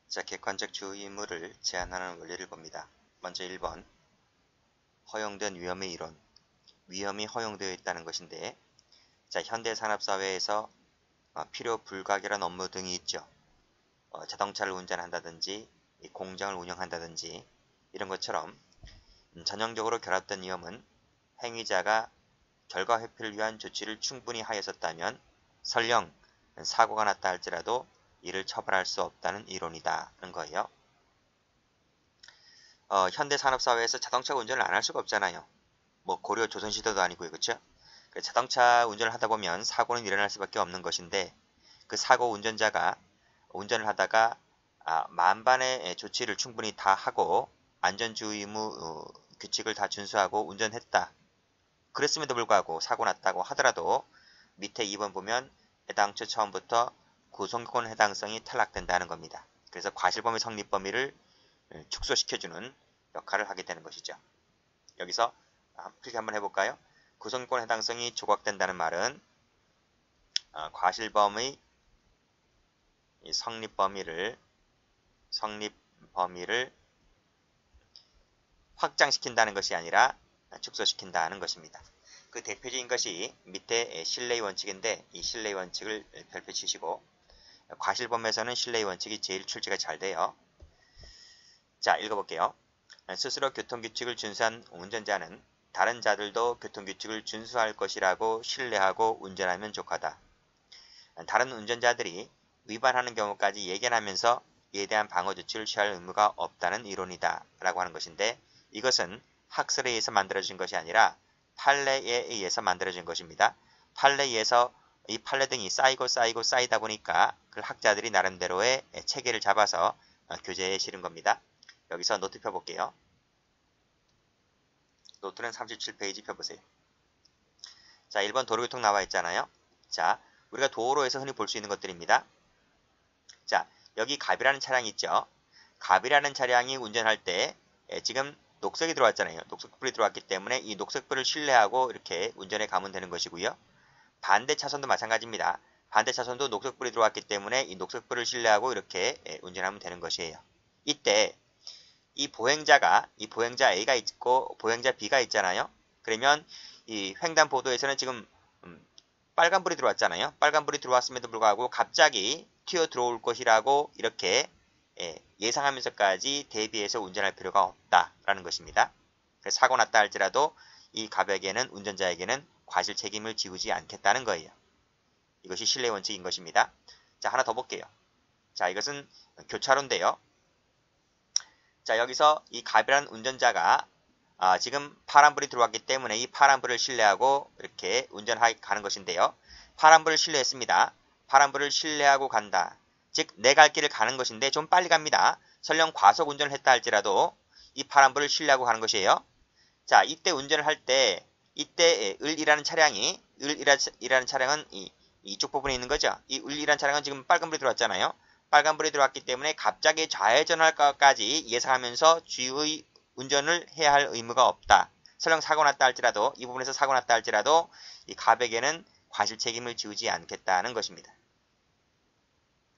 자, 객관적 주의무를 제한하는 원리를 봅니다. 먼저 1번, 허용된 위험의 이론. 위험이 허용되어 있다는 것인데, 자, 현대 산업사회에서 필요 불가결한 업무 등이 있죠. 자동차를 운전한다든지, 공장을 운영한다든지, 이런 것처럼 전형적으로 결합된 위험은 행위자가 결과 회피를 위한 조치를 충분히 하였었다면 설령 사고가 났다 할지라도 이를 처벌할 수 없다는 이론이다는 거예요. 현대 산업사회에서 자동차 운전을 안 할 수가 없잖아요. 뭐 고려 조선시대도 아니고요. 그렇죠? 자동차 운전을 하다 보면 사고는 일어날 수밖에 없는 것인데 그 사고 운전자가 운전을 하다가 만반의 조치를 충분히 다 하고 안전주의 의무 규칙을 다 준수하고 운전했다. 그랬음에도 불구하고 사고 났다고 하더라도 밑에 2번 보면 애당초 처음부터 구성권 해당성이 탈락된다는 겁니다. 그래서 과실범위 성립 범위를 축소시켜주는 역할을 하게 되는 것이죠. 여기서 필기 한번 해볼까요? 구성권 해당성이 조각된다는 말은 과실 범위 성립 범위를 확장시킨다는 것이 아니라 축소시킨다는 것입니다. 그 대표적인 것이 밑에 신뢰의 원칙인데 이 신뢰의 원칙을 별표 치시고 과실범에서는 신뢰의 원칙이 제일 출제가 잘 돼요. 자, 읽어볼게요. 스스로 교통규칙을 준수한 운전자는 다른 자들도 교통규칙을 준수할 것이라고 신뢰하고 운전하면 족하다. 다른 운전자들이 위반하는 경우까지 예견하면서 이에 대한 방어 조치를 취할 의무가 없다는 이론이다 라고 하는 것인데 이것은 학설에 의해서 만들어진 것이 아니라 판례에 의해서 만들어진 것입니다. 판례에 의해서 이 판례 등이 쌓이다 보니까 그 학자들이 나름대로의 체계를 잡아서 교재에 실은 겁니다. 여기서 노트 펴볼게요. 노트는 37페이지 펴보세요. 자, 1번 도로교통 나와 있잖아요. 자, 우리가 도로에서 흔히 볼 수 있는 것들입니다. 자, 여기 갑이라는 차량이 있죠. 갑이라는 차량이 운전할 때 지금 녹색이 들어왔잖아요. 녹색불이 들어왔기 때문에 이 녹색불을 신뢰하고 이렇게 운전에 가면 되는 것이고요. 반대 차선도 마찬가지입니다. 반대 차선도 녹색불이 들어왔기 때문에 이 녹색불을 신뢰하고 이렇게 운전하면 되는 것이에요. 이때 이 보행자 A가 있고 보행자 B가 있잖아요. 그러면 이 횡단보도에서는 지금 빨간불이 들어왔잖아요. 빨간불이 들어왔음에도 불구하고 갑자기 튀어 들어올 것이라고 이렇게 예상하면서까지 대비해서 운전할 필요가 없다라는 것입니다. 그래서 사고 났다 할지라도 이 갑에게는 운전자에게는 과실 책임을 지우지 않겠다는 거예요. 이것이 신뢰 원칙인 것입니다. 자, 하나 더 볼게요. 자, 이것은 교차로인데요. 자, 여기서 이 갑이라는 운전자가 지금 파란불이 들어왔기 때문에 이 파란불을 신뢰하고 이렇게 운전하는 것인데요. 파란불을 신뢰했습니다. 파란불을 신뢰하고 간다. 즉, 내 갈 길을 가는 것인데 좀 빨리 갑니다. 설령 과속 운전을 했다 할지라도 이 파란불을 신뢰하고 가는 것이에요. 자, 이때 운전을 할 때 이때 을이라는 차량은 이쪽 부분에 있는 거죠. 이 을이라는 차량은 지금 빨간불이 들어왔잖아요. 빨간불이 들어왔기 때문에 갑자기 좌회전할 것까지 예상하면서 주의 운전을 해야 할 의무가 없다. 설령 사고 났다 할지라도 이 부분에서 사고 났다 할지라도 이 갑에게는 과실 책임을 지우지 않겠다는 것입니다.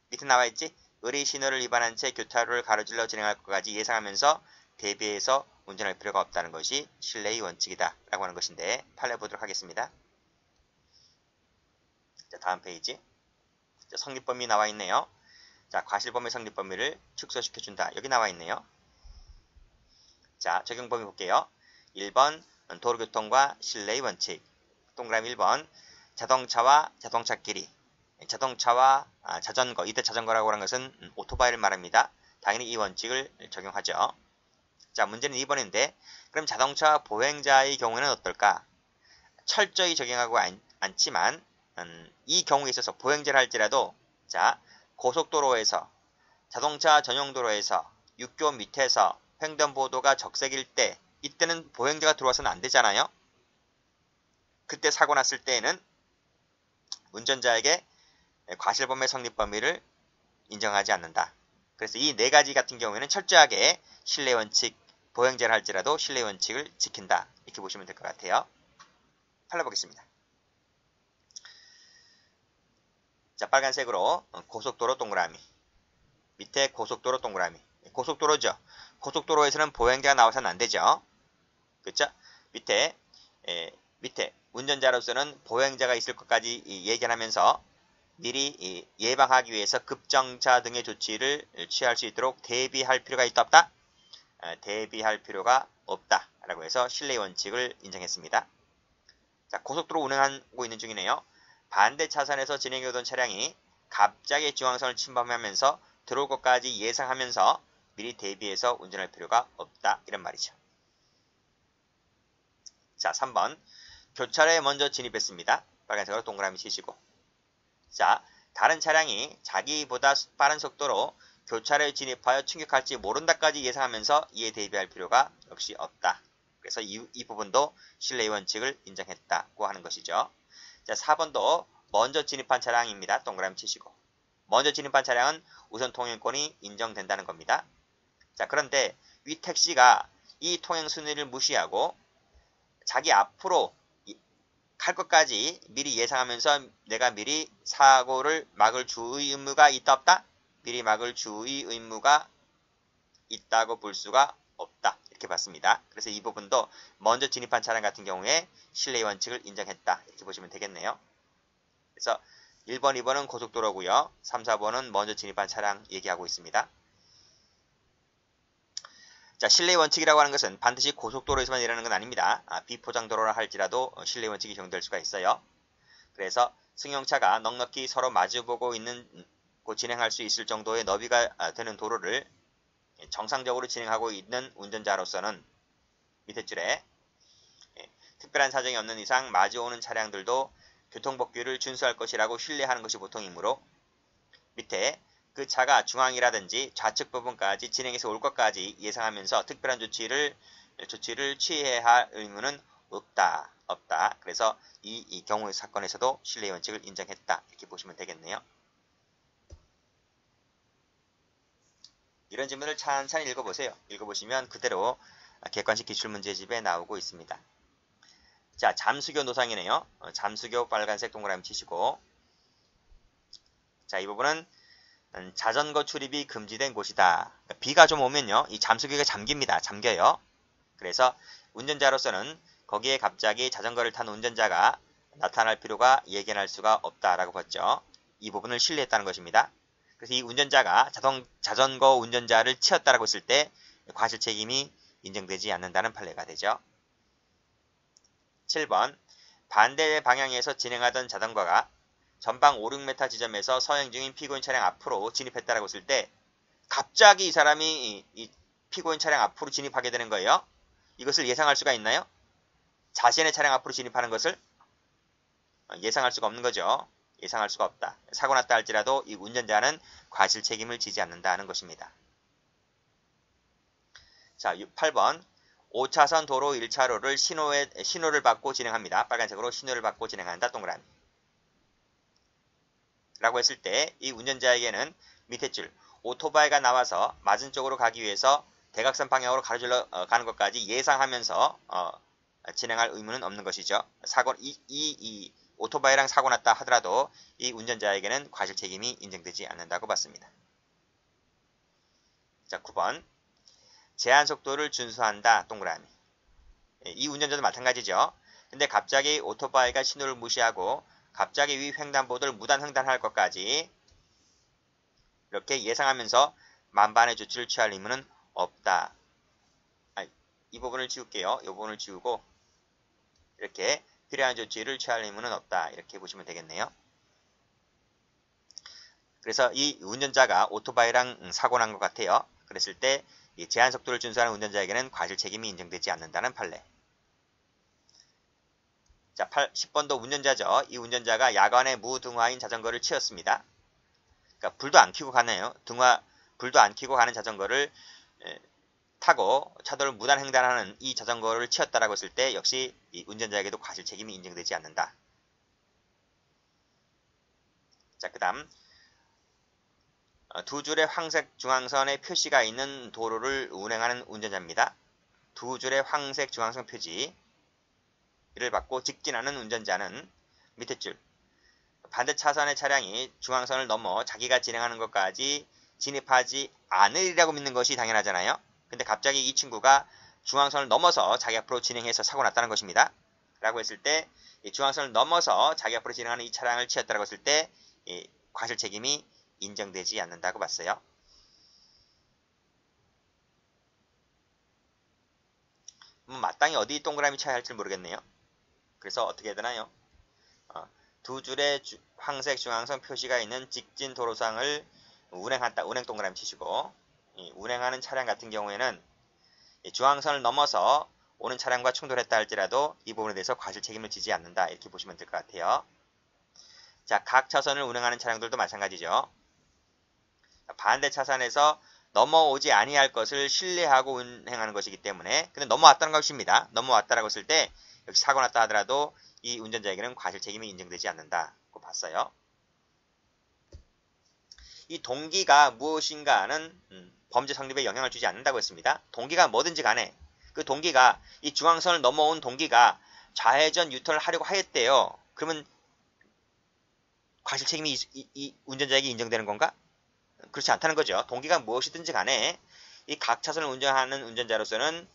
밑에 나와 있지? 을이 신호를 위반한 채 교차로를 가로질러 진행할 것까지 예상하면서 대비해서 운전할 필요가 없다는 것이 신뢰의 원칙이다 라고 하는 것인데 판례 보도록 하겠습니다. 자, 다음 페이지. 자, 성립범위 나와 있네요. 자, 과실범위 성립범위를 축소시켜준다. 여기 나와 있네요. 자, 적용범위 볼게요. 1번 도로교통과 신뢰의 원칙. 동그라미 1번 자동차와 자동차끼리. 자동차와 자전거. 이때 자전거라고 하는 것은 오토바이를 말합니다. 당연히 이 원칙을 적용하죠. 자, 문제는 2번인데 그럼 자동차 보행자의 경우에는 어떨까? 철저히 적용하고 않지만 이 경우에 있어서 보행자를 할지라도 자, 고속도로에서 자동차 전용도로에서 육교 밑에서 횡단보도가 적색일 때 이때는 보행자가 들어와서는 안 되잖아요. 그때 사고 났을 때에는 운전자에게 과실범위 성립 범위를 인정하지 않는다. 그래서 이 네 가지 같은 경우에는 철저하게 신뢰 원칙, 보행자를 할지라도 신뢰 원칙을 지킨다. 이렇게 보시면 될 것 같아요. 팔라보겠습니다. 자, 빨간색으로 고속도로 동그라미. 밑에 고속도로 동그라미. 고속도로죠. 고속도로에서는 보행자가 나와서는 안 되죠. 그렇죠? 밑에 운전자로서는 보행자가 있을 것까지 예견하면서 미리 예방하기 위해서 급정차 등의 조치를 취할 수 있도록 대비할 필요가 있다 없다? 대비할 필요가 없다 라고 해서 신뢰 원칙을 인정했습니다. 자, 고속도로 운행하고 있는 중이네요. 반대 차선에서 진행해 오던 차량이 갑자기 중앙선을 침범하면서 들어올 것까지 예상하면서 미리 대비해서 운전할 필요가 없다 이런 말이죠. 자, 3번 교차로에 먼저 진입했습니다. 빨간색으로 동그라미 치시고, 자, 다른 차량이 자기보다 빠른 속도로 교차로에 진입하여 충격할지 모른다까지 예상하면서 이에 대비할 필요가 역시 없다. 그래서 이 부분도 신뢰의 원칙을 인정했다고 하는 것이죠. 자, 4번도 먼저 진입한 차량입니다. 동그라미 치시고, 먼저 진입한 차량은 우선 통행권이 인정된다는 겁니다. 자, 그런데 위 택시가 이 통행 순위를 무시하고 자기 앞으로 갈 것까지 미리 예상하면서 내가 미리 사고를 막을 주의 의무가 있다 없다? 미리 막을 주의 의무가 있다고 볼 수가 없다. 이렇게 봤습니다. 그래서 이 부분도 먼저 진입한 차량 같은 경우에 신뢰의 원칙을 인정했다. 이렇게 보시면 되겠네요. 그래서 1번, 2번은 고속도로고요. 3, 4번은 먼저 진입한 차량 얘기하고 있습니다. 자, 신뢰의 원칙이라고 하는 것은 반드시 고속도로에서만 일하는 건 아닙니다. 비포장도로라 할지라도 신뢰의 원칙이 적용될 수가 있어요. 그래서 승용차가 넉넉히 서로 마주보고 진행할 수 있을 정도의 너비가 되는 도로를 정상적으로 진행하고 있는 운전자로서는 밑에 줄에 특별한 사정이 없는 이상 마주오는 차량들도 교통법규를 준수할 것이라고 신뢰하는 것이 보통이므로 밑에 그 차가 중앙이라든지 좌측 부분까지 진행해서 올 것까지 예상하면서 특별한 조치를 취해야 할 의무는 없다. 그래서 이 경우의 사건에서도 신뢰의 원칙을 인정했다. 이렇게 보시면 되겠네요. 이런 질문을 찬찬히 읽어보세요. 읽어보시면 그대로 객관식 기출문제집에 나오고 있습니다. 자, 잠수교 노상이네요. 잠수교 빨간색 동그라미 치시고, 자, 이 부분은 자전거 출입이 금지된 곳이다. 비가 좀 오면요, 이 잠수교가 잠겨요. 그래서 운전자로서는 거기에 갑자기 자전거를 탄 운전자가 나타날 필요가 예견할 수가 없다라고 봤죠. 이 부분을 신뢰했다는 것입니다. 그래서 이 운전자가 자전거 운전자를 치었다라고 했을 때 과실 책임이 인정되지 않는다는 판례가 되죠. 7번 반대 방향에서 진행하던 자전거가 전방 5, 6m 지점에서 서행 중인 피고인 차량 앞으로 진입했다라고 했을 때 갑자기 이 사람이 이 피고인 차량 앞으로 진입하게 되는 거예요. 이것을 예상할 수가 있나요? 자신의 차량 앞으로 진입하는 것을 예상할 수가 없는 거죠. 예상할 수가 없다. 사고 났다 할지라도 이 운전자는 과실 책임을 지지 않는다는 것입니다. 자, 8번 5차선 도로 1차로를 신호를 받고 진행합니다. 빨간색으로 신호를 받고 진행한다. 동그라미. 라고 했을 때 이 운전자에게는 밑에 줄 오토바이가 나와서 맞은 쪽으로 가기 위해서 대각선 방향으로 가로질러 가는 것까지 예상하면서 진행할 의무는 없는 것이죠. 이 오토바이랑 사고 났다 하더라도 이 운전자에게는 과실 책임이 인정되지 않는다고 봤습니다. 자, 9번 제한 속도를 준수한다. 동그라미. 이 운전자도 마찬가지죠. 근데 갑자기 오토바이가 신호를 무시하고 갑자기 위 횡단보도를 무단 횡단할 것까지 이렇게 예상하면서 만반의 조치를 취할 의무는 없다. 이 부분을 지울게요. 이 부분을 지우고 이렇게 필요한 조치를 취할 의무는 없다. 이렇게 보시면 되겠네요. 그래서 이 운전자가 오토바이랑 사고 난 것 같아요. 그랬을 때 이 제한 속도를 준수하는 운전자에게는 과실 책임이 인정되지 않는다는 판례. 자, 10번도 운전자죠. 이 운전자가 야간에 무등화인 자전거를 치었습니다. 그러니까 불도 안 켜고 가네요. 불도 안 켜고 가는 자전거를 타고 차도를 무단 횡단하는 이 자전거를 치었다라고 했을 때 역시 이 운전자에게도 과실 책임이 인정되지 않는다. 자, 그 다음 두 줄의 황색 중앙선의 표시가 있는 도로를 운행하는 운전자입니다. 두 줄의 황색 중앙선 표지를 받고 직진하는 운전자는 밑에 줄 반대 차선의 차량이 중앙선을 넘어 자기가 진행하는 것까지 진입하지 않으리라고 믿는 것이 당연하잖아요. 근데 갑자기 이 친구가 중앙선을 넘어서 자기 앞으로 진행해서 사고 났다는 것입니다. 라고 했을 때 이 중앙선을 넘어서 자기 앞으로 진행하는 이 차량을 치었다고 했을 때 이 과실 책임이 인정되지 않는다고 봤어요. 마땅히 어디 동그라미 쳐야 할지 모르겠네요. 그래서 어떻게 해야 되나요? 두 줄의 황색 중앙선 표시가 있는 직진 도로상을 운행한다. 운행 동그라미 치시고 운행하는 차량 같은 경우에는 중앙선을 넘어서 오는 차량과 충돌했다 할지라도 이 부분에 대해서 과실 책임을 지지 않는다. 이렇게 보시면 될 것 같아요. 자, 각 차선을 운행하는 차량들도 마찬가지죠. 반대 차선에서 넘어오지 아니할 것을 신뢰하고 운행하는 것이기 때문에 근데 넘어왔다는 것입니다. 넘어왔다라고 했을 때 역시 사고 났다 하더라도 이 운전자에게는 과실 책임이 인정되지 않는다고 봤어요. 이 동기가 무엇인가는 범죄 성립에 영향을 주지 않는다고 했습니다. 동기가 뭐든지 간에 그 동기가 이 중앙선을 넘어온 동기가 좌회전 유턴을 하려고 하였대요. 그러면 과실 책임이 이 운전자에게 인정되는 건가? 그렇지 않다는 거죠. 동기가 무엇이든지 간에 이 각 차선을 운전하는 운전자로서는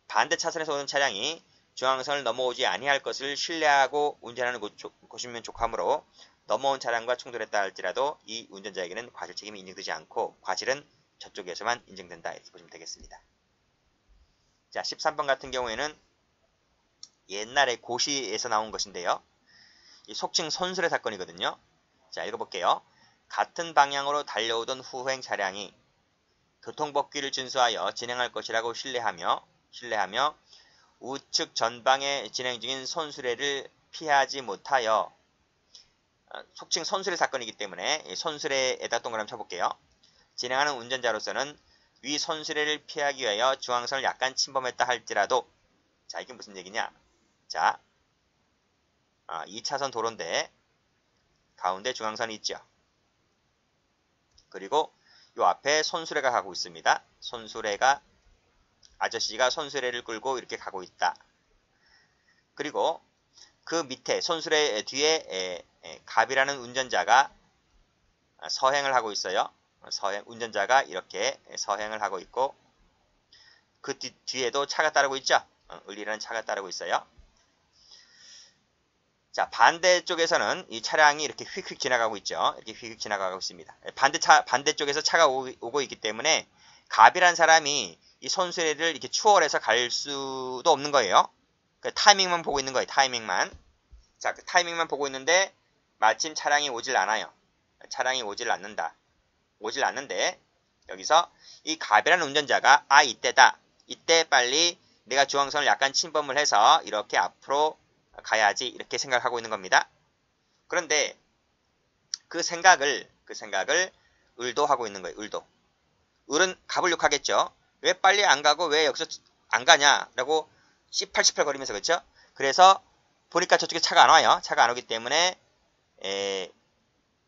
반대 차선에서 오는 차량이 중앙선을 넘어오지 아니할 것을 신뢰하고 운전하는 곳이면 족하므로 넘어온 차량과 충돌했다 할지라도 이 운전자에게는 과실 책임이 인정되지 않고 과실은 저쪽에서만 인정된다 이렇게 보시면 되겠습니다. 자, 13번 같은 경우에는 옛날에 고시에서 나온 것인데요. 이 속칭 선술의 사건이거든요. 자, 읽어볼게요. 같은 방향으로 달려오던 후행 차량이 교통법규를 준수하여 진행할 것이라고 신뢰하며 우측 전방에 진행 중인 손수레를 피하지 못하여 속칭 손수레 사건이기 때문에 손수레에다 동그라미 쳐볼게요. 진행하는 운전자로서는 위 손수레를 피하기 위하여 중앙선을 약간 침범했다 할지라도 자, 이게 무슨 얘기냐? 자, 2차선 도로인데 가운데 중앙선이 있죠. 그리고 요 앞에 손수레가 가고 있습니다. 손수레가 아저씨가 손수레를 끌고 이렇게 가고 있다. 그리고 그 밑에 손수레 뒤에 갑이라는 운전자가 서행을 하고 있어요. 운전자가 이렇게 서행을 하고 있고 그 뒤에도 차가 따르고 있죠. 을이라는 차가 따르고 있어요. 자, 반대쪽에서는 이 차량이 이렇게 휙휙 지나가고 있죠. 이렇게 휙휙 지나가고 있습니다. 반대쪽에서 차가 오고 있기 때문에 갑이라는 사람이 이 손수레를 이렇게 추월해서 갈 수도 없는 거예요. 그 타이밍만 보고 있는 거예요. 타이밍만. 자, 그 타이밍만 보고 있는데 마침 차량이 오질 않아요. 차량이 오질 않는다. 오질 않는데 여기서 이 갑이라는 운전자가 이때다. 이때 빨리 내가 중앙선을 약간 침범을 해서 이렇게 앞으로 가야지 이렇게 생각하고 있는 겁니다. 그런데 그 생각을 을도 하고 있는 거예요. 을은 갑을 욕하겠죠. 왜 빨리 안 가고 왜 여기서 안 가냐라고 씨팔씨팔 거리면서 그렇죠. 그래서 보니까 저쪽에 차가 안 와요. 차가 안 오기 때문에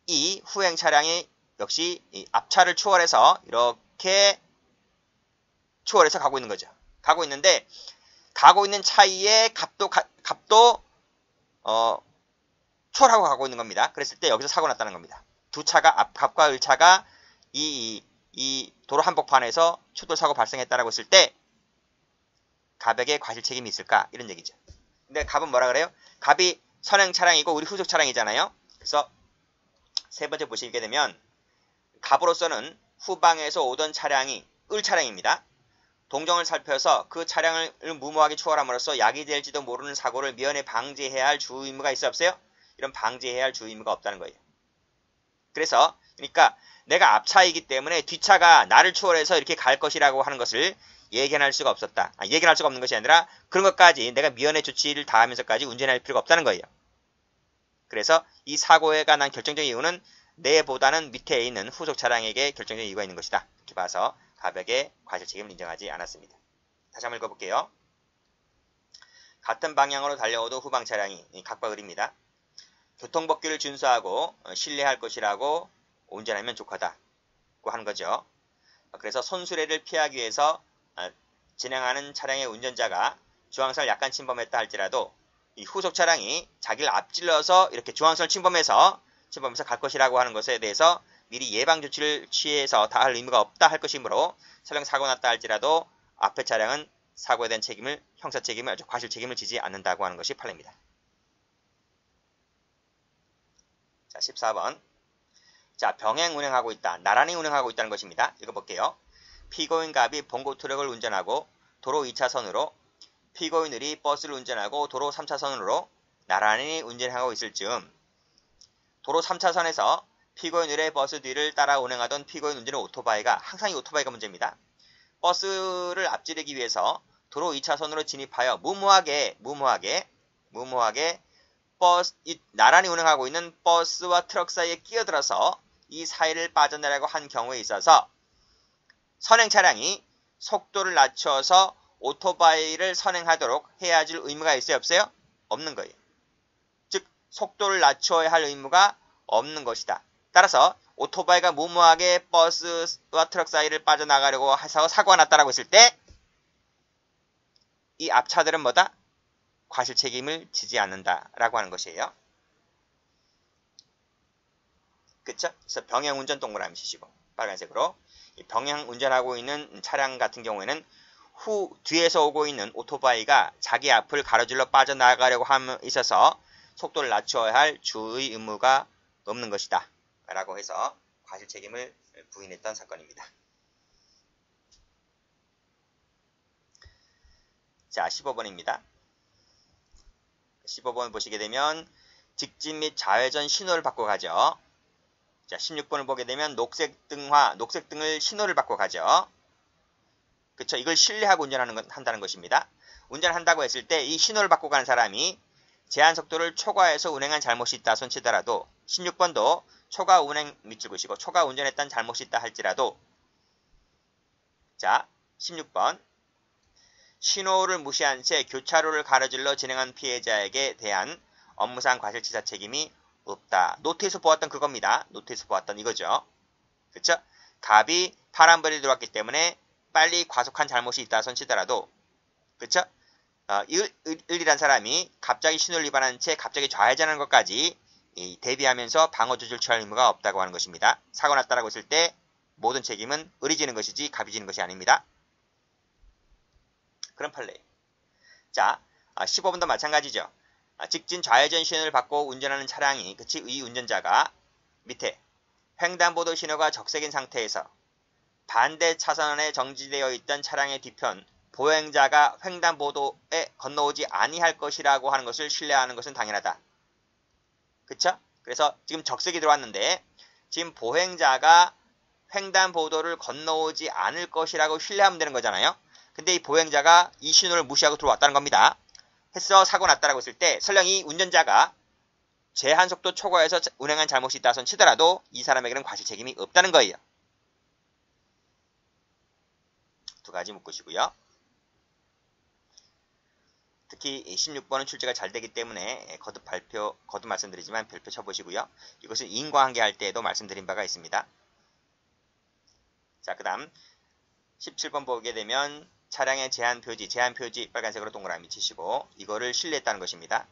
이 후행 차량이 역시 이 앞차를 추월해서 이렇게 추월해서 가고 있는 거죠. 가고 있는데 가고 있는 차이에 갑도 추월하고 가고 있는 겁니다. 그랬을 때 여기서 사고 났다는 겁니다. 두 차가 갑과 을차가 이 도로 한복판에서 추돌 사고 발생했다라고 했을 때 갑에게 과실 책임이 있을까? 이런 얘기죠. 근데 갑은 뭐라 그래요? 갑이 선행 차량이고 우리 후속 차량이잖아요. 그래서 세 번째 보시게 되면 갑으로서는 후방에서 오던 차량이 을 차량입니다. 동정을 살펴서 그 차량을 무모하게 추월함으로써 약이 될지도 모르는 사고를 미연에 방지해야 할 주의 의무가 있어 없어요? 이런 방지해야 할 주의 의무가 없다는 거예요. 그래서 그러니까 내가 앞차이기 때문에 뒷차가 나를 추월해서 이렇게 갈 것이라고 하는 것을 예견할 수가 없었다. 예견할 수가 없는 것이 아니라 그런 것까지 내가 미연의 조치를 다하면서까지 운전할 필요가 없다는 거예요. 그래서 이 사고에 관한 결정적인 이유는 내보다는 밑에 있는 후속 차량에게 결정적인 이유가 있는 것이다. 이렇게 봐서 갑에게 과실 책임을 인정하지 않았습니다. 다시 한번 읽어볼게요. 같은 방향으로 달려오도 후방 차량이 각과 을입니다. 교통법규를 준수하고 신뢰할 것이라고 운전하면 족하다고 하는 거죠. 그래서 손수레를 피하기 위해서 진행하는 차량의 운전자가 중앙선을 약간 침범했다 할지라도 이 후속 차량이 자기를 앞질러서 이렇게 중앙선을 침범해서 갈 것이라고 하는 것에 대해서 미리 예방 조치를 취해서 다 할 의무가 없다 할 것이므로 설령 사고 났다 할지라도 앞에 차량은 사고에 대한 책임을 형사 책임을 과실 책임을 지지 않는다고 하는 것이 판례입니다. 자, 14번. 자, 병행 운행하고 있다. 나란히 운행하고 있다는 것입니다. 읽어볼게요. 피고인 갑이 봉고 트럭을 운전하고 도로 2차선으로, 피고인들이 버스를 운전하고 도로 3차선으로 나란히 운전하고 있을 즈음 도로 3차선에서 피고인들의 버스 뒤를 따라 운행하던 피고인 운전의 오토바이가, 항상 이 오토바이가 문제입니다. 버스를 앞지르기 위해서 도로 2차선으로 진입하여 무모하게 나란히 운행하고 있는 버스와 트럭 사이에 끼어들어서 이 사이를 빠져나가려고 한 경우에 있어서 선행 차량이 속도를 낮춰서 오토바이를 선행하도록 해야 할 의무가 있어요? 없어요? 없는 거예요. 즉 속도를 낮춰야 할 의무가 없는 것이다. 따라서 오토바이가 무모하게 버스와 트럭 사이를 빠져나가려고 해서 사고가 났다라고 했을 때 이 앞차들은 뭐다? 과실 책임을 지지 않는다라고 하는 것이에요. 그쵸? 그래서 병행 운전 동그라미 치시고 빨간색으로 병행 운전하고 있는 차량 같은 경우에는 뒤에서 오고 있는 오토바이가 자기 앞을 가로질러 빠져나가려고 함에 있어서 속도를 낮춰야 할 주의 의무가 없는 것이다 라고 해서 과실 책임을 부인했던 사건입니다. 자, 15번입니다. 15번 보시게 되면 직진 및 좌회전 신호를 받고 가죠. 자, 16번을 보게 되면 녹색등을 신호를 받고 가죠. 그쵸? 이걸 신뢰하고 한다는 것입니다. 운전한다고 했을 때 이 신호를 받고 가는 사람이 제한 속도를 초과해서 운행한 잘못이 있다 손치더라도 16번도 초과 운행 밑줄 그시고 초과 운전했다는 잘못이 있다 할지라도 자, 16번 신호를 무시한 채 교차로를 가로질러 진행한 피해자에게 대한 업무상 과실치사 책임이 없다. 노트에서 보았던 그겁니다. 노트에서 보았던 이거죠. 그쵸? 갑이 파란불이 들어왔기 때문에 빨리 과속한 잘못이 있다 손치더라도 그쵸? 을이란 사람이 갑자기 신호를 위반한 채 갑자기 좌회전하는 것까지 대비하면서 방어 조치를 취할 의무가 없다고 하는 것입니다. 사고 났다라고 했을 때 모든 책임은 을이 지는 것이지 갑이 지는 것이 아닙니다. 그런 판례. 자, 15번도 마찬가지죠. 직진 좌회전 신호를 받고 운전하는 차량이 이 운전자가 밑에 횡단보도 신호가 적색인 상태에서 반대 차선에 정지되어 있던 차량의 뒤편 보행자가 횡단보도에 건너오지 아니할 것이라고 하는 것을 신뢰하는 것은 당연하다. 그쵸? 그래서 지금 적색이 들어왔는데 지금 보행자가 횡단보도를 건너오지 않을 것이라고 신뢰하면 되는 거잖아요. 근데 이 보행자가 이 신호를 무시하고 들어왔다는 겁니다. 해서 사고 났다라고 했을 때 설령 이 운전자가 제한속도 초과해서 운행한 잘못이 있다 손 치더라도 이 사람에게는 과실 책임이 없다는 거예요. 두 가지 묶으시고요. 특히 16번은 출제가 잘 되기 때문에 거듭 말씀드리지만 별표 쳐보시고요. 이것은 인과관계 할 때에도 말씀드린 바가 있습니다. 자, 그 다음 17번 보게 되면 차량의 제한 표지 빨간색으로 동그라미 치시고 이거를 신뢰했다는 것입니다.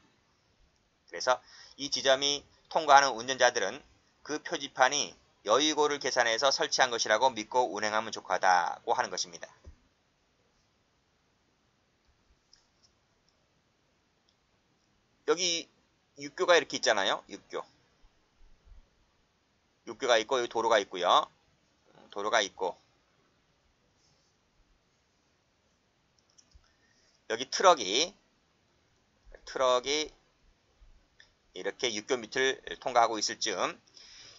그래서 이 지점이 통과하는 운전자들은 그 표지판이 여의고를 계산해서 설치한 것이라고 믿고 운행하면 족하다고 하는 것입니다. 여기 육교가 이렇게 있잖아요. 육교가 있고 여기 도로가 있고요. 도로가 있고 여기 트럭이 이렇게 육교 밑을 통과하고 있을 즈음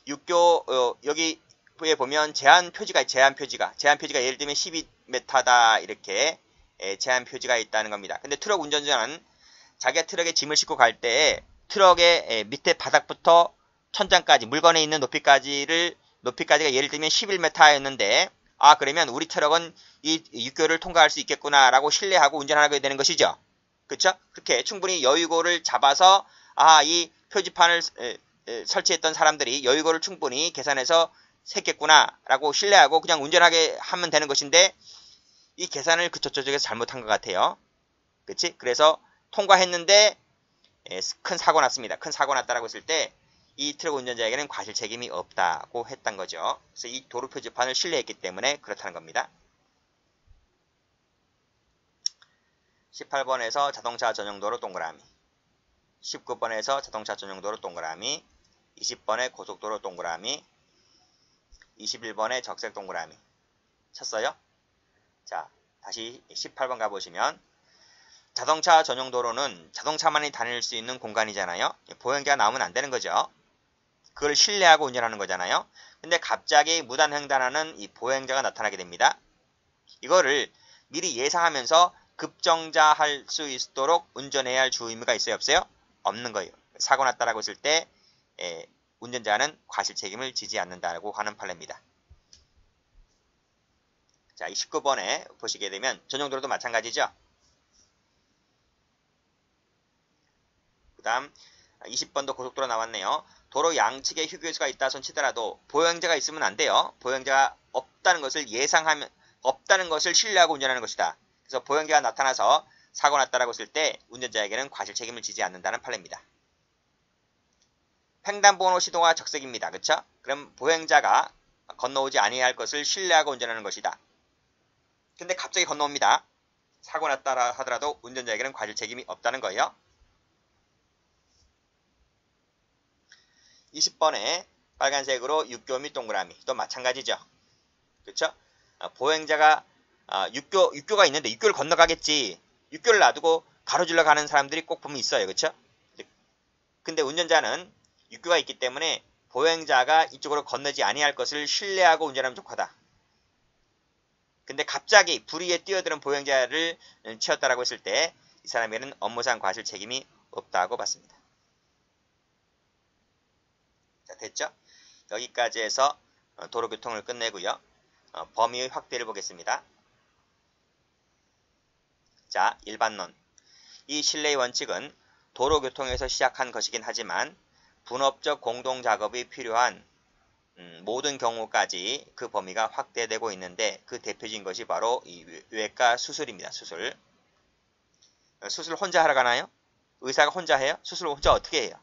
육교 여기에 보면 제한 표지가 예를 들면 12m다 이렇게 제한 표지가 있다는 겁니다. 근데 트럭 운전자는 자기가 트럭에 짐을 싣고 갈 때 트럭의 밑에 바닥부터 천장까지 물건에 있는 높이까지가 예를 들면 11m였는데 그러면 우리 트럭은 이 육교를 통과할 수 있겠구나라고 신뢰하고 운전하게 되는 것이죠. 그렇죠? 그렇게 충분히 여유고를 잡아서 이 표지판을 설치했던 사람들이 여유고를 충분히 계산해서 샜겠구나라고 신뢰하고 그냥 운전하게 하면 되는 것인데 이 계산을 저쪽에서 잘못한 것 같아요. 그렇지? 그래서 통과했는데 큰 사고 났습니다. 큰 사고 났다라고 했을 때 이 트럭 운전자에게는 과실 책임이 없다고 했던 거죠. 그래서 이 도로 표지판을 신뢰했기 때문에 그렇다는 겁니다. 18번에서 자동차 전용도로 동그라미, 19번에서 자동차 전용도로 동그라미, 20번에 고속도로 동그라미, 21번에 적색 동그라미 쳤어요. 자, 다시 18번 가보시면 자동차 전용도로는 자동차만이 다닐 수 있는 공간이잖아요. 보행자가 나오면 안 되는 거죠. 그걸 신뢰하고 운전하는 거잖아요. 근데 갑자기 무단횡단하는 이 보행자가 나타나게 됩니다. 이거를 미리 예상하면서 급정자할 수 있도록 운전해야 할 주의무가 있어요, 없어요? 없는 거예요. 사고 났다라고 했을 때 운전자는 과실 책임을 지지 않는다고 하는 판례입니다. 자, 이 19번에 보시게 되면 전용도로도 마찬가지죠. 그 다음 20번도 고속도로 나왔네요. 도로 양측에 휴게소가 있다 손 치더라도 보행자가 있으면 안 돼요. 보행자가 없다는 것을 예상하면, 없다는 것을 신뢰하고 운전하는 것이다. 그래서 보행자가 나타나서 사고 났다라고 했을 때 운전자에게는 과실 책임을 지지 않는다는 판례입니다. 횡단보도 시도가 적색입니다. 그렇죠? 그럼 보행자가 건너오지 아니할 할 것을 신뢰하고 운전하는 것이다. 근데 갑자기 건너옵니다. 사고 났다 하더라도 운전자에게는 과실 책임이 없다는 거예요. 20번에 빨간색으로 육교 및 동그라미 또 마찬가지죠. 그렇죠? 보행자가 육교가 있는데 육교를 건너가겠지. 육교를 놔두고 가로질러 가는 사람들이 꼭 보면 있어요. 그렇죠? 근데 운전자는 육교가 있기 때문에 보행자가 이쪽으로 건너지 아니할 것을 신뢰하고 운전하면 좋하다. 근데 갑자기 불의에 뛰어드는 보행자를 치었다라고 했을 때 이 사람에게는 업무상 과실 책임이 없다고 봤습니다. 자, 됐죠? 여기까지 해서 도로교통을 끝내고요. 범위의 확대를 보겠습니다. 자, 일반론. 이 신뢰의 원칙은 도로교통에서 시작한 것이긴 하지만 분업적 공동작업이 필요한 모든 경우까지 그 범위가 확대되고 있는데 그 대표적인 것이 바로 이 외과 수술입니다. 수술. 수술 혼자 하러 가나요? 의사가 혼자 해요? 수술 혼자 어떻게 해요?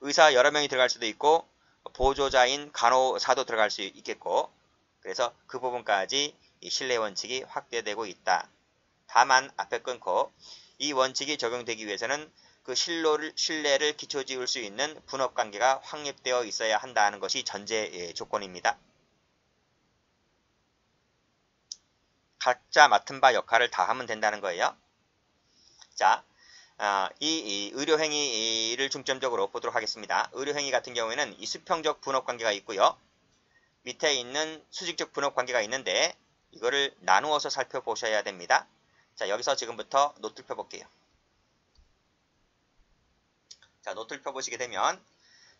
의사 여러 명이 들어갈 수도 있고 보조자인 간호사도 들어갈 수 있겠고 그래서 그 부분까지 이 신뢰 원칙이 확대되고 있다. 다만 앞에 끊고 이 원칙이 적용되기 위해서는 그 신뢰를 기초 지을 수 있는 분업관계가 확립되어 있어야 한다는 것이 전제 조건입니다. 각자 맡은 바 역할을 다 하면 된다는 거예요. 자, 이 의료행위를 중점적으로 보도록 하겠습니다. 의료행위 같은 경우에는 이 수평적 분업관계가 있고요. 밑에 있는 수직적 분업관계가 있는데 이거를 나누어서 살펴보셔야 됩니다. 자, 여기서 지금부터 노트를 펴볼게요. 자, 노트를 펴보시게 되면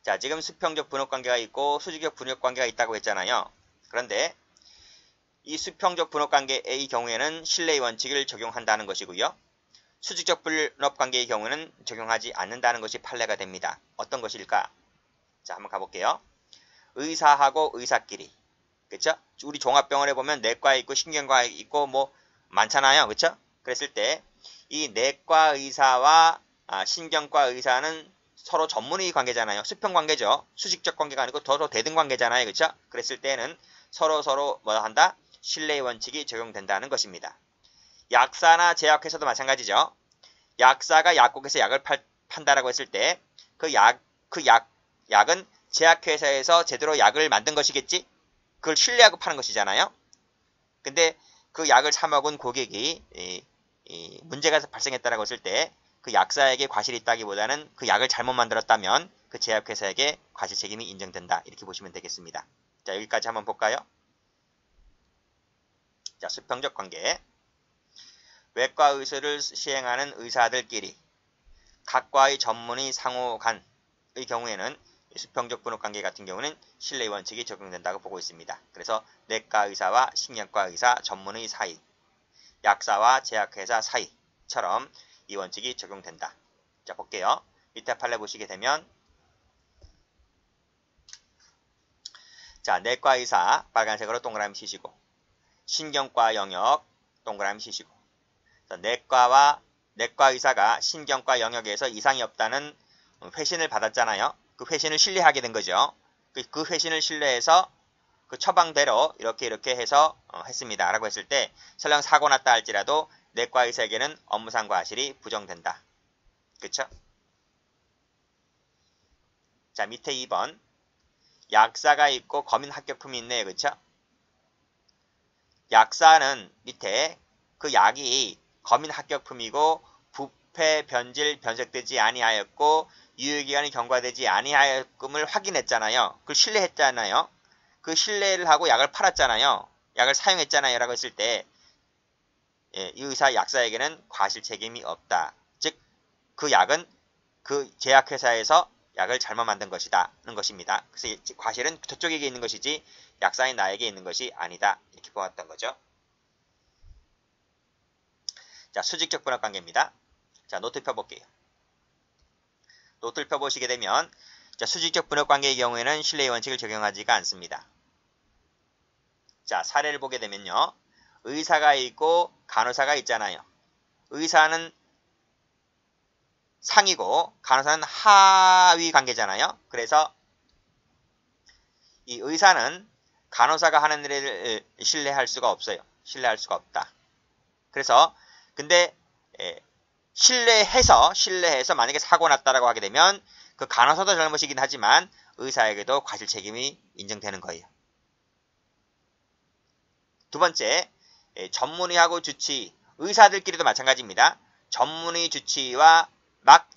자, 지금 수평적 분업관계가 있고 수직적 분업관계가 있다고 했잖아요. 그런데 이 수평적 분업관계의 경우에는 신뢰의 원칙을 적용한다는 것이고요. 수직적 분업관계의 경우는 적용하지 않는다는 것이 판례가 됩니다. 어떤 것일까? 자, 한번 가볼게요. 의사하고 의사끼리. 그쵸? 우리 종합병원에 보면 내과 있고 신경과 있고 뭐 많잖아요. 그쵸? 그랬을 때 이 내과 의사와 신경과 의사는 서로 전문의 관계잖아요. 수평 관계죠. 수직적 관계가 아니고 서로 대등 관계잖아요. 그쵸? 그랬을 때는 서로 뭐 한다? 신뢰의 원칙이 적용된다는 것입니다. 약사나 제약회사도 마찬가지죠. 약사가 약국에서 약을 판다라고 했을 때 그 약은 제약회사에서 제대로 약을 만든 것이겠지? 그걸 신뢰하고 파는 것이잖아요. 근데 그 약을 사 먹은 고객이 문제가 발생했다라고 했을 때 그 약사에게 과실이 있다기보다는 그 약을 잘못 만들었다면 그 제약회사에게 과실 책임이 인정된다. 이렇게 보시면 되겠습니다. 자, 여기까지 한번 볼까요? 자, 수평적 관계. 외과 의술을 시행하는 의사들끼리 각과의 전문의 상호 간의 경우에는 수평적 분업관계 같은 경우는 신뢰의 원칙이 적용된다고 보고 있습니다. 그래서 내과 의사와 신경과 의사 전문의 사이, 약사와 제약회사 사이처럼 이 원칙이 적용된다. 자, 볼게요. 밑에 판례 보시게 되면 자, 내과 의사 빨간색으로 동그라미 치시고 신경과 영역 동그라미 치시고 내과 의사가 신경과 영역에서 이상이 없다는 회신을 받았잖아요. 그 회신을 신뢰하게 된 거죠. 그 회신을 신뢰해서 그 처방대로 이렇게 해서 했습니다. 라고 했을 때 설령 사고 났다 할지라도 내과 의사에게는 업무상 과실이 부정된다. 그쵸? 자, 밑에 2번. 약사가 있고 검인 합격품이 있네요. 그쵸? 약사는 밑에 그 약이 검인 합격품이고 부패, 변질, 변색되지 아니하였고 유효기간이 경과되지 아니하였음을 확인했잖아요. 그걸 신뢰했잖아요. 그 신뢰를 하고 약을 팔았잖아요. 약을 사용했잖아요. 라고 했을 때 이 의사 약사에게는 과실 책임이 없다. 즉 그 약은 그 제약회사에서 약을 잘못 만든 것이다는 것입니다. 그래서 과실은 저쪽에게 있는 것이지 약사인 나에게 있는 것이 아니다. 이렇게 보았던 거죠. 자, 수직적 분업관계입니다. 자, 노트 펴볼게요. 노트를 펴보시게 되면 자, 수직적 분업관계의 경우에는 신뢰의 원칙을 적용하지가 않습니다. 자, 사례를 보게 되면요. 의사가 있고 간호사가 있잖아요. 의사는 상이고 간호사는 하위 관계잖아요. 그래서 이 의사는 간호사가 하는 일을 신뢰할 수가 없어요. 신뢰할 수가 없다. 그래서 근데 신뢰해서 만약에 사고 났다라고 하게 되면 그 간호사도 잘못이긴 하지만 의사에게도 과실 책임이 인정되는 거예요. 두 번째, 전문의하고 주치의, 의사들끼리도 마찬가지입니다. 전문의 주치의와 막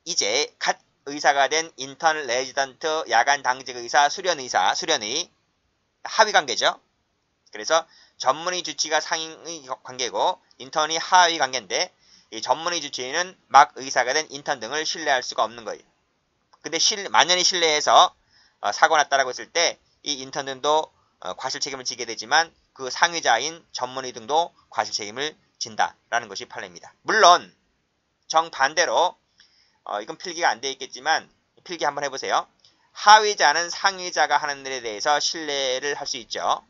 이제 갓 의사가 된 인턴 레지던트, 야간 당직 의사, 수련의 하위 관계죠. 그래서 전문의 주치의가 상위 관계고 인턴이 하위 관계인데 이 전문의 주치의는 막 의사가 된 인턴 등을 신뢰할 수가 없는 거예요. 근데 만연히 신뢰해서 사고 났다라고 했을 때 이 인턴 등도 과실 책임을 지게 되지만 그 상위자인 전문의 등도 과실 책임을 진다라는 것이 판례입니다. 물론 정반대로 이건 필기가 안 되어 있겠지만 필기 한번 해보세요. 하위자는 상위자가 하는 일에 대해서 신뢰를 할 수 있죠.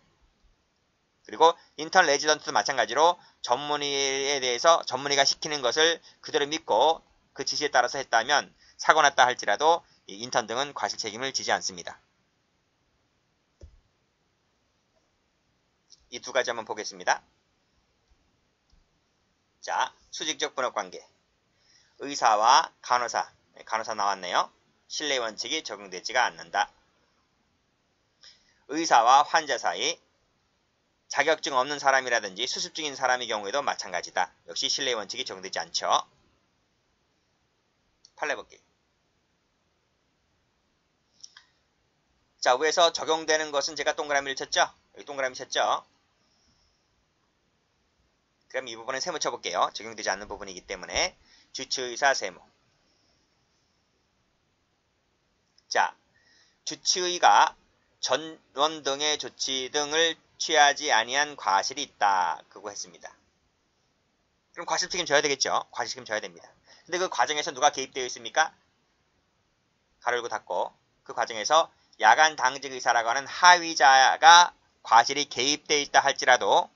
그리고 인턴 레지던트도 마찬가지로 전문의에 대해서 전문의가 시키는 것을 그대로 믿고 그 지시에 따라서 했다면 사고 났다 할지라도 인턴 등은 과실 책임을 지지 않습니다. 이 두 가지 한번 보겠습니다. 자, 수직적 분업관계. 의사와 간호사 나왔네요. 신뢰 원칙이 적용되지가 않는다. 의사와 환자 사이 자격증 없는 사람이라든지 수습 중인 사람의 경우에도 마찬가지다. 역시 신뢰 원칙이 적용되지 않죠. 판례 볼게요. 자, 위에서 적용되는 것은 제가 동그라미를 쳤죠? 여기 동그라미 쳤죠? 그럼 이 부분은 세모 쳐볼게요. 적용되지 않는 부분이기 때문에 주치의사 세모. 자, 주치의가 전원 등의 조치 등을 취하지 아니한 과실이 있다. 그거 했습니다. 그럼 과실 책임 져야 되겠죠? 과실 책임 져야 됩니다. 근데 그 과정에서 누가 개입되어 있습니까? 가로 열고 닫고 그 과정에서 야간 당직 의사라고 하는 하위자가 과실이 개입되어 있다 할지라도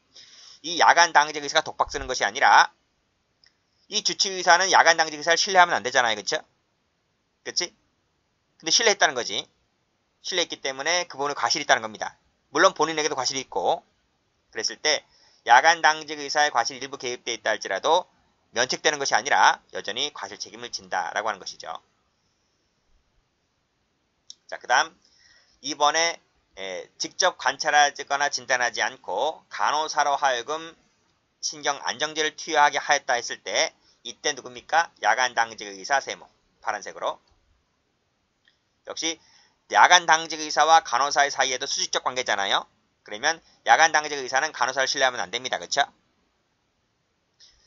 이 야간 당직 의사가 독박 쓰는 것이 아니라 이 주치의사는 야간 당직 의사를 신뢰하면 안 되잖아요. 그쵸? 그치? 근데 신뢰했다는 거지. 신뢰했기 때문에 그분은 과실이 있다는 겁니다. 물론 본인에게도 과실이 있고 그랬을 때 야간 당직 의사의 과실이 일부 개입되어 있다 할지라도 면책되는 것이 아니라 여전히 과실 책임을 진다라고 하는 것이죠. 자, 그 다음 2번에 직접 관찰하거나 진단하지 않고 간호사로 하여금 신경 안정제를 투여하게 하였다 했을 때 이때 누굽니까? 야간 당직 의사 세모 파란색으로. 역시 야간 당직 의사와 간호사의 사이에도 수직적 관계잖아요. 그러면 야간 당직 의사는 간호사를 신뢰하면 안 됩니다. 그렇죠?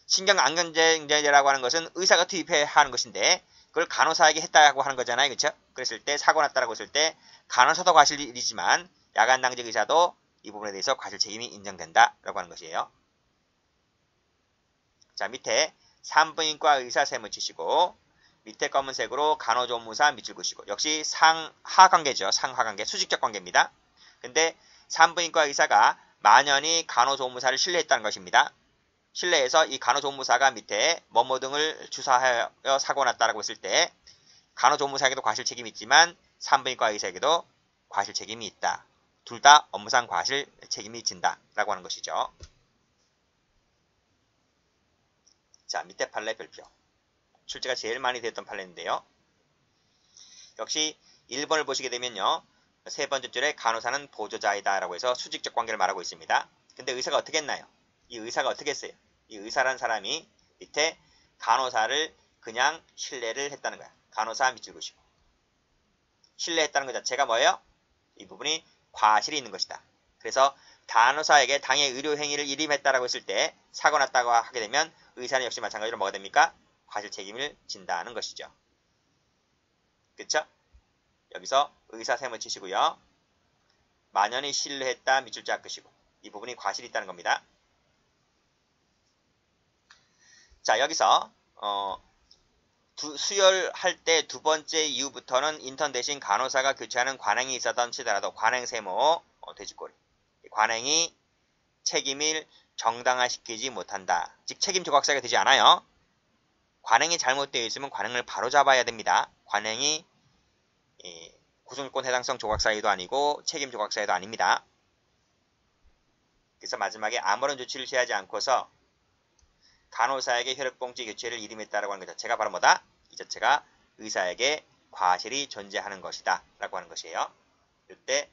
신경 안정제라고 하는 것은 의사가 투입해야 하는 것인데 그걸 간호사에게 했다고 하는 거잖아요. 그렇죠? 그랬을 때 사고 났다라고 했을 때 간호사도 과실이지만 야간 당직 의사도 이 부분에 대해서 과실 책임이 인정된다라고 하는 것이에요. 자, 밑에 산부인과 의사 세모 치시고 밑에 검은색으로 간호조무사 밑줄 그시고 역시 상하 관계죠. 상하 관계, 수직적 관계입니다. 근데 산부인과 의사가 만연히 간호조무사를 신뢰했다는 것입니다. 신뢰해서 이 간호조무사가 밑에 뭐뭐 등을 주사하여 사고 났다라고 했을 때 간호조무사에게도 과실 책임이 있지만 산부인과 의사에게도 과실 책임이 있다. 둘 다 업무상 과실 책임이 진다라고 하는 것이죠. 자, 밑에 판례 별표. 출제가 제일 많이 됐던 판례인데요. 역시 1번을 보시게 되면요. 세 번째 줄에 간호사는 보조자이다 라고 해서 수직적 관계를 말하고 있습니다. 근데 의사가 어떻게 했나요? 이 의사가 어떻게 했어요? 이 의사라는 사람이 밑에 간호사를 그냥 신뢰를 했다는 거야. 간호사 밑줄 그시고. 신뢰했다는 것 자체가 뭐예요? 이 부분이 과실이 있는 것이다. 그래서 간호사에게 당의 의료행위를 일임했다라고 했을 때 사고 났다고 하게 되면 의사는 역시 마찬가지로 뭐가 됩니까? 과실 책임을 진다는 것이죠. 그쵸? 여기서 의사 셈을 치시고요. 만연히 신뢰했다 밑줄자 끄시고 이 부분이 과실이 있다는 겁니다. 자, 여기서 수혈할 때 두 번째 이후부터는 인턴 대신 간호사가 교체하는 관행이 있었던 치더라도 관행 세모 돼지꼬리 관행이 책임을 정당화시키지 못한다. 즉 책임 조각사가 되지 않아요. 관행이 잘못되어 있으면 관행을 바로잡아야 됩니다. 관행이 구성권 해당성 조각사유도 아니고 책임 조각사유도 아닙니다. 그래서 마지막에 아무런 조치를 취하지 않고서 간호사에게 혈액봉지 교체를 일임했다라고 하는 것 자체가 바로 뭐다? 이 자체가 의사에게 과실이 존재하는 것이다 라고 하는 것이에요. 이때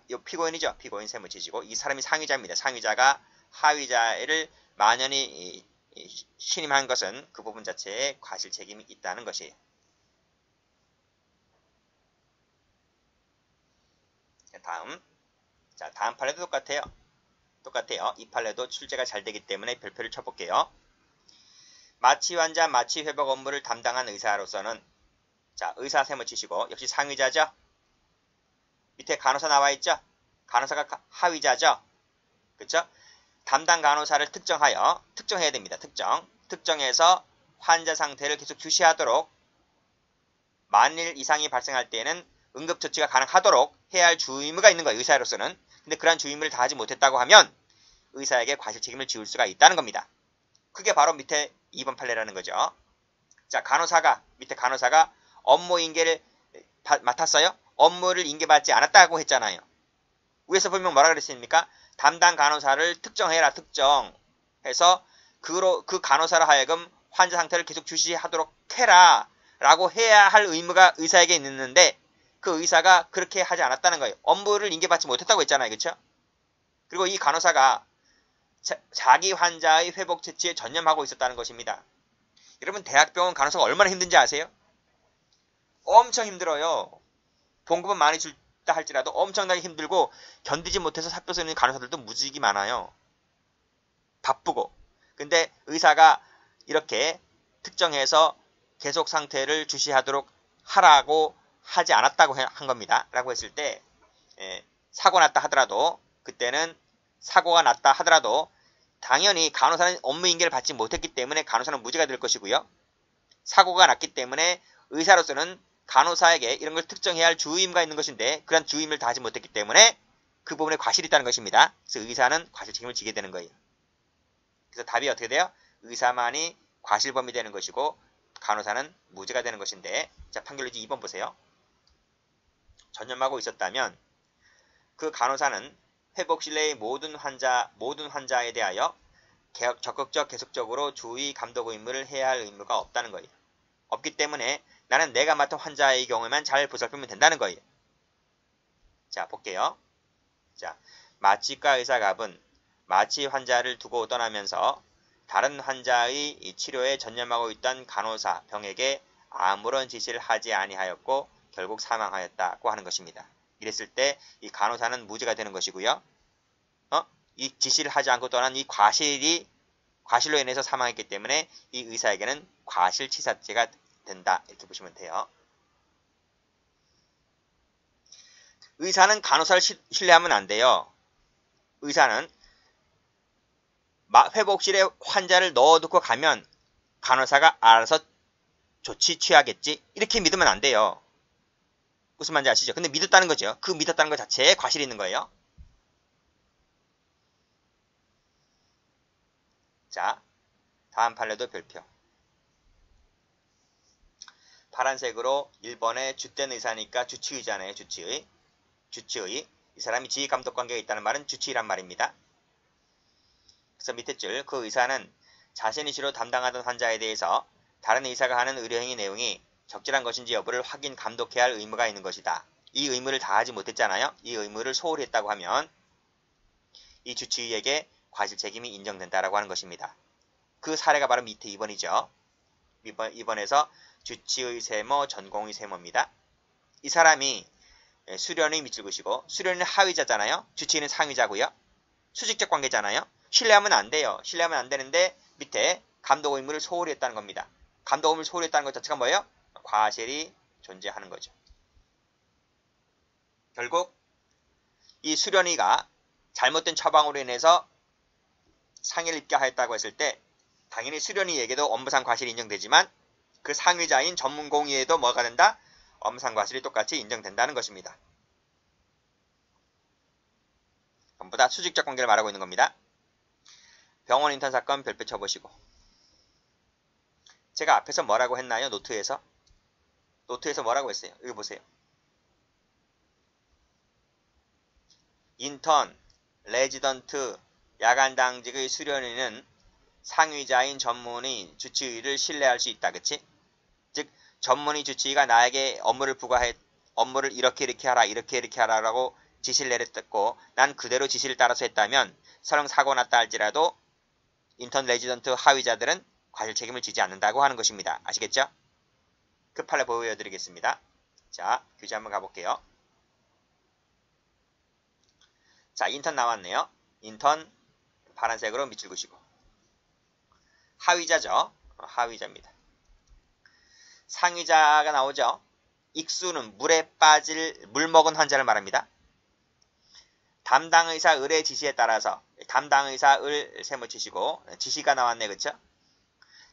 이 피고인이죠. 피고인 셈을 치시고 이 사람이 상위자입니다. 상위자가 하위자를 만연히 신임한 것은 그 부분 자체에 과실 책임이 있다는 것이에요. 다음 판례도 똑같아요. 이 판례도 출제가 잘 되기 때문에 별표를 쳐볼게요. 마취 환자 마취 회복 업무를 담당한 의사로서는 자, 의사 셈을 치시고 역시 상위자죠. 밑에 간호사 나와 있죠. 간호사가 하위자죠. 그렇죠? 담당 간호사를 특정해야 됩니다. 특정해서 환자 상태를 계속 주시하도록 만일 이상이 발생할 때에는 응급처치가 가능하도록 해야 할 주의무가 있는 거예요. 의사로서는. 근데 그러한 주의무를 다하지 못했다고 하면 의사에게 과실 책임을 지울 수가 있다는 겁니다. 그게 바로 밑에 2번 판례라는 거죠. 자, 밑에 간호사가 업무 인계를 맡았어요. 업무를 인계받지 않았다고 했잖아요. 위에서 보면 뭐라 그랬습니까? 담당 간호사를 특정해라. 특정해서 그 간호사로 하여금 환자 상태를 계속 주시하도록 해라 라고 해야 할 의무가 의사에게 있는데 그 의사가 그렇게 하지 않았다는 거예요. 업무를 인계받지 못했다고 했잖아요. 그렇죠? 그리고 이 간호사가 자기 환자의 회복 처치에 전념하고 있었다는 것입니다. 여러분 대학병원 간호사가 얼마나 힘든지 아세요? 엄청 힘들어요. 봉급은 많이 줄다 할지라도 엄청나게 힘들고 견디지 못해서 사표 쓰는 간호사들도 무지개 많아요. 바쁘고. 근데 의사가 이렇게 특정해서 계속 상태를 주시하도록 하라고 하지 않았다고 한 겁니다. 라고 했을 때 사고 났다 하더라도 그때는 사고가 났다 하더라도 당연히 간호사는 업무 인계를 받지 못했기 때문에 간호사는 무죄가 될 것이고요. 사고가 났기 때문에 의사로서는 간호사에게 이런 걸 특정해야 할 주의무가 있는 것인데 그런 주의무를 다하지 못했기 때문에 그 부분에 과실이 있다는 것입니다. 그래서 의사는 과실 책임을 지게 되는 거예요. 그래서 답이 어떻게 돼요? 의사만이 과실범이 되는 것이고 간호사는 무죄가 되는 것인데 자, 판결유지 2번 보세요. 전념하고 있었다면 그 간호사는 회복실 내의 모든 환자에 대하여 적극적 계속적으로 주의 감독 의무를 해야 할 의무가 없다는 거예요. 없기 때문에 나는 내가 맡은 환자의 경우에만 잘 보살피면 된다는 거예요. 자, 볼게요. 자, 마취과 의사갑은 마취 환자를 두고 떠나면서 다른 환자의 치료에 전념하고 있던 간호사 병에게 아무런 지시를 하지 아니하였고 결국 사망하였다고 하는 것입니다. 이랬을 때 이 간호사는 무죄가 되는 것이고요. 이 지시를 하지 않고 떠난 이 과실로 인해서 사망했기 때문에 이 의사에게는 과실치사죄가 된다. 이렇게 보시면 돼요. 의사는 간호사를 신뢰하면 안 돼요. 의사는 회복실에 환자를 넣어두고 가면 간호사가 알아서 조치 취하겠지. 이렇게 믿으면 안 돼요. 무슨 말인지 아시죠? 근데 믿었다는 거죠. 그 믿었다는 것 자체에 과실이 있는 거예요. 자, 다음 판례도 별표. 파란색으로 1번에 주된 의사니까 주치의잖아요. 주치의. 이 사람이 지휘감독 관계에 있다는 말은 주치의란 말입니다. 그래서 밑에 줄, 그 의사는 자신이 주로 담당하던 환자에 대해서 다른 의사가 하는 의료행위 내용이 적절한 것인지 여부를 확인, 감독해야 할 의무가 있는 것이다. 이 의무를 다하지 못했잖아요. 이 의무를 소홀히 했다고 하면 이 주치의에게 과실 책임이 인정된다라고 하는 것입니다. 그 사례가 바로 밑에 2번이죠. 2번에서 주치의 세모, 전공의 세모입니다. 이 사람이 수련의 밑줄긋이고 수련은 하위자잖아요. 주치의는 상위자고요. 수직적 관계잖아요. 신뢰하면 안 돼요. 신뢰하면 안 되는데 밑에 감독 의무를 소홀히 했다는 겁니다. 감독 의무를 소홀히 했다는 것 자체가 뭐예요? 과실이 존재하는 거죠. 결국 이 수련의가 잘못된 처방으로 인해서 상해를 입게 하였다고 했을 때 당연히 수련의에게도 업무상 과실이 인정되지만 그 상위자인 전문공의에도 뭐가 된다? 업무상 과실이 똑같이 인정된다는 것입니다. 전부 다 수직적 관계를 말하고 있는 겁니다. 병원 인턴 사건 별표 쳐보시고 제가 앞에서 뭐라고 했나요? 노트에서 뭐라고 했어요? 여기 보세요. 인턴, 레지던트, 야간당직의 수련의는 상위자인 전문의, 주치의를 신뢰할 수 있다. 그치? 즉 전문의 주치의가 나에게 업무를 이렇게 하라, 이렇게 하라라고 지시를 내렸고 난 그대로 지시를 따라서 했다면 설령 사고 났다 할지라도 인턴, 레지던트, 하위자들은 과실 책임을 지지 않는다고 하는 것입니다. 아시겠죠? 그 판례 보여드리겠습니다. 자, 교재 한번 가볼게요. 자, 인턴 나왔네요. 인턴 파란색으로 밑줄 그시고 하위자죠. 하위자입니다. 상위자가 나오죠. 익수는 물에 빠질 물 먹은 환자를 말합니다. 담당의사 을의 지시에 따라서 담당의사 을 세모 치시고 지시가 나왔네. 그쵸?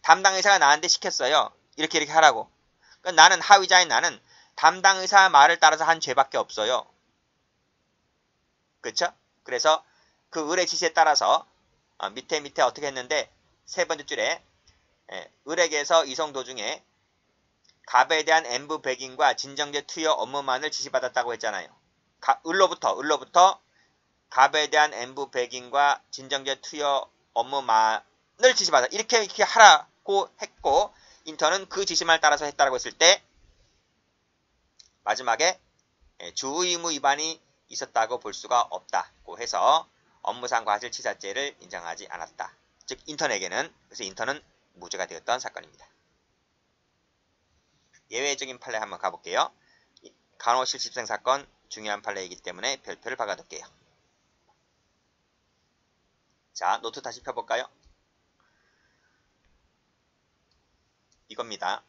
담당의사가 나한테 시켰어요. 이렇게 하라고. 그러니까 나는 하위자인 나는 담당의사 말을 따라서 한 죄밖에 없어요. 그쵸? 그래서 그 을의 지시에 따라서 밑에 어떻게 했는데 세 번째 줄에 을에게서 이송 도중에 갑에 대한 N부 백인과 진정제 투여 업무만을 지시받았다고 했잖아요. 을로부터 갑에 대한 N부 백인과 진정제 투여 업무만을 지시받았다. 이렇게 하라고 했고 인턴은 그 지시만을 따라서 했다고 했을 때 마지막에 주의무 위반이 있었다고 볼 수가 없다고 해서 업무상 과실치사죄를 인정하지 않았다. 즉 인턴에게는 그래서 인턴은 무죄가 되었던 사건입니다. 예외적인 판례 한번 가볼게요. 간호실습생 사건 중요한 판례이기 때문에 별표를 박아둘게요. 자, 노트 다시 펴볼까요? 이겁니다.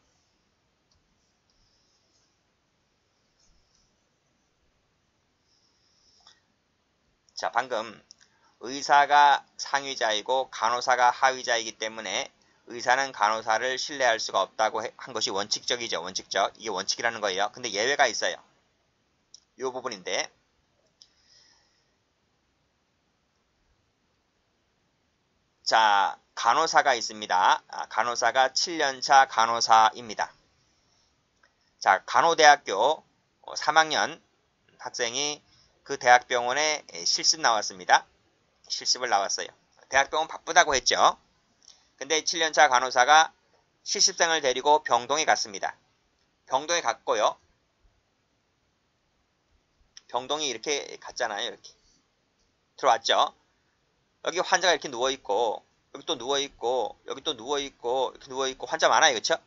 자, 방금 의사가 상위자이고 간호사가 하위자이기 때문에 의사는 간호사를 신뢰할 수가 없다고 한 것이 원칙적이죠. 원칙적. 이게 원칙이라는 거예요. 근데 예외가 있어요. 이 부분인데 자, 간호사가 있습니다. 간호사가 7년차 간호사입니다. 자, 간호대학교 3학년 학생이 그 대학병원에 실습 나왔습니다. 실습을 나왔어요. 대학병원 바쁘다고 했죠. 근데 7년차 간호사가 실습생을 데리고 병동에 갔습니다. 병동에 갔고요. 병동이 이렇게 갔잖아요. 이렇게 들어왔죠. 여기 환자가 이렇게 누워있고 여기 또 누워있고 여기 또 누워있고 이렇게 누워있고 환자 많아요. 그렇죠?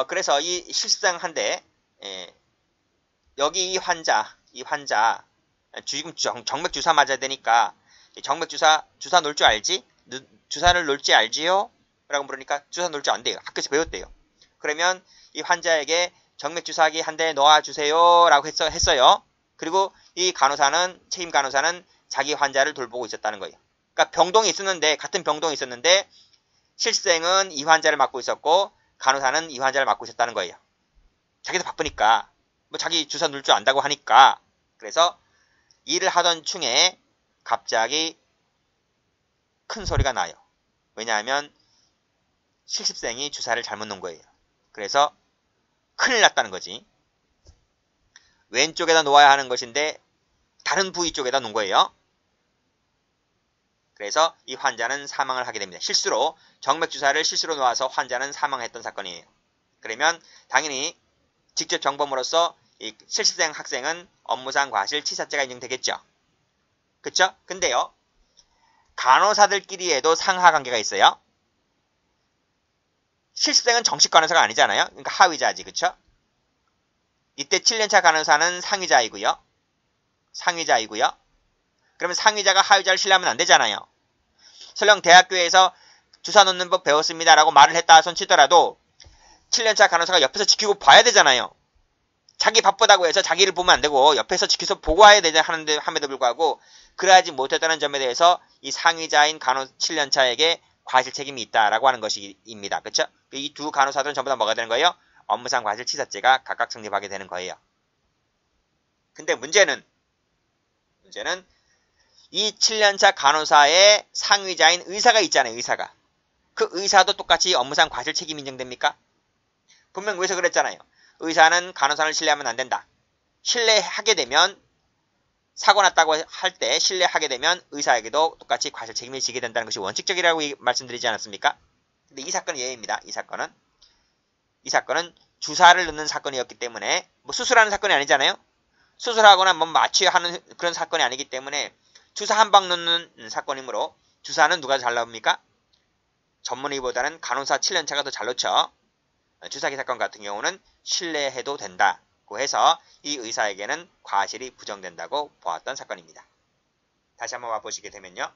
그래서 이 실습생한테 여기 이 환자 지금 정맥 주사 맞아야 되니까 정맥 주사 놓을 줄 알지? 주사를 놓을 줄 알지요? 라고 물으니까 주사 놓을 줄 안 돼요. 학교에서 배웠대요. 그러면 이 환자에게 정맥 주사기 한 대 놓아주세요 라고 했어요. 그리고 이 책임 간호사는 자기 환자를 돌보고 있었다는 거예요. 그러니까 병동에 있었는데 같은 병동에 있었는데 실생은 이 환자를 맡고 있었고 간호사는 이 환자를 맡고 있었다는 거예요. 자기도 바쁘니까 뭐 자기 주사 놓을 줄 안다고 하니까. 그래서 일을 하던 중에 갑자기 큰 소리가 나요. 왜냐하면 실습생이 주사를 잘못 놓은 거예요. 그래서 큰일 났다는 거지. 왼쪽에다 놓아야 하는 것인데 다른 부위 쪽에다 놓은 거예요. 그래서 이 환자는 사망을 하게 됩니다. 실수로 정맥주사를 실수로 놓아서 환자는 사망했던 사건이에요. 그러면 당연히 직접 정범으로서 이 70세 학생은 업무상 과실치사죄가 인정되겠죠. 그쵸? 근데요. 간호사들끼리에도 상하관계가 있어요. 실습생은 정식 간호사가 아니잖아요. 그러니까 하위자지. 그쵸? 이때 7년차 간호사는 상위자이고요. 그러면 상위자가 하위자를 신뢰하면 안 되잖아요. 설령 대학교에서 주사 놓는 법 배웠습니다 라고 말을 했다 손 치더라도 7년차 간호사가 옆에서 지키고 봐야 되잖아요. 자기 바쁘다고 해서 자기를 보면 안 되고 옆에서 지켜서 보고 와야 되자 하는데 함에도 불구하고 그러하지 못했다는 점에 대해서 이 상위자인 간호 7년차에게 과실 책임이 있다라고 하는 것입니다. 그렇죠? 이 두 간호사들은 전부 다 뭐가 되는 거예요? 업무상 과실치사죄가 각각 성립하게 되는 거예요. 근데 문제는 이 7년차 간호사의 상위자인 의사가 있잖아요. 의사가. 그 의사도 똑같이 업무상 과실 책임 인정됩니까? 분명 의사 그랬잖아요. 의사는 간호사를 신뢰하면 안 된다. 신뢰하게 되면 사고 났다고 할 때 신뢰하게 되면 의사에게도 똑같이 과실 책임이 지게 된다는 것이 원칙적이라고 말씀드리지 않았습니까? 근데 이 사건은 예외입니다. 이 사건은 주사를 넣는 사건이었기 때문에 뭐 수술하는 사건이 아니잖아요. 수술하거나 뭐 마취하는 그런 사건이 아니기 때문에 주사 한 방 넣는 사건이므로 주사는 누가 잘 나옵니까? 전문의보다는 간호사 7년차가 더 잘 놓죠. 주사기 사건 같은 경우는 신뢰해도 된다고 해서 이 의사에게는 과실이 부정된다고 보았던 사건입니다. 다시 한번 와보시게 되면요.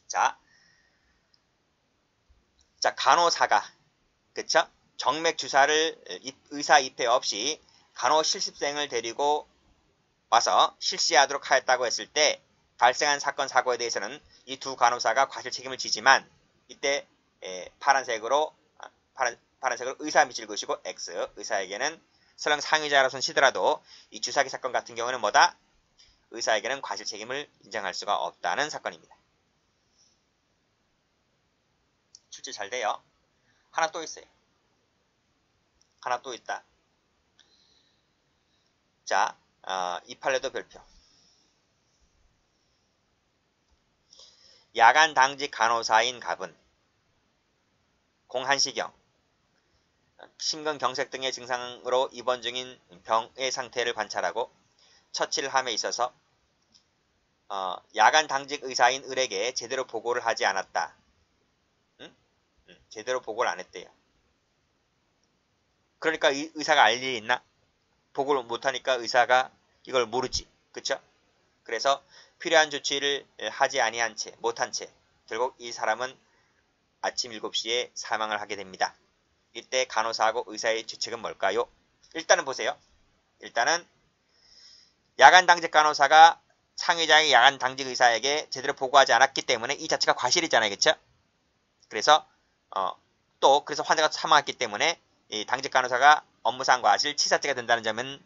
자, 간호사가 그쵸? 정맥 주사를 의사 입회 없이 간호 실습생을 데리고 와서 실시하도록 하였다고 했을 때 발생한 사건 사고에 대해서는 이 두 간호사가 과실 책임을 지지만 이때 파란색으로 의사 밑줄 그으시고 X 의사에게는 설령 상위자라선 치더라도 이 주사기 사건 같은 경우는 뭐다? 의사에게는 과실 책임을 인정할 수가 없다는 사건입니다. 출제 잘 돼요. 하나 또 있어요. 하나 또 있다. 자, 이 판례도 별표. 야간 당직 간호사인 갑은 공한시경, 심근경색 등의 증상으로 입원 중인 병의 상태를 관찰하고 처치를 함에 있어서 야간 당직 의사인 을에게 제대로 보고를 하지 않았다. 제대로 보고를 안 했대요. 그러니까 의사가 알 일이 있나? 보고를 못하니까 의사가 이걸 모르지. 그쵸? 그래서 필요한 조치를 하지 아니한 채, 못한 채 결국 이 사람은 아침 7시에 사망을 하게 됩니다. 이때 간호사하고 의사의 죄책은 뭘까요? 일단은 보세요. 일단은 야간 당직 간호사가 상위자의 야간 당직 의사에게 제대로 보고하지 않았기 때문에 이 자체가 과실이잖아요. 그쵸? 그래서 그래서 환자가 사망했기 때문에 이 당직 간호사가 업무상 과실 치사죄가 된다는 점은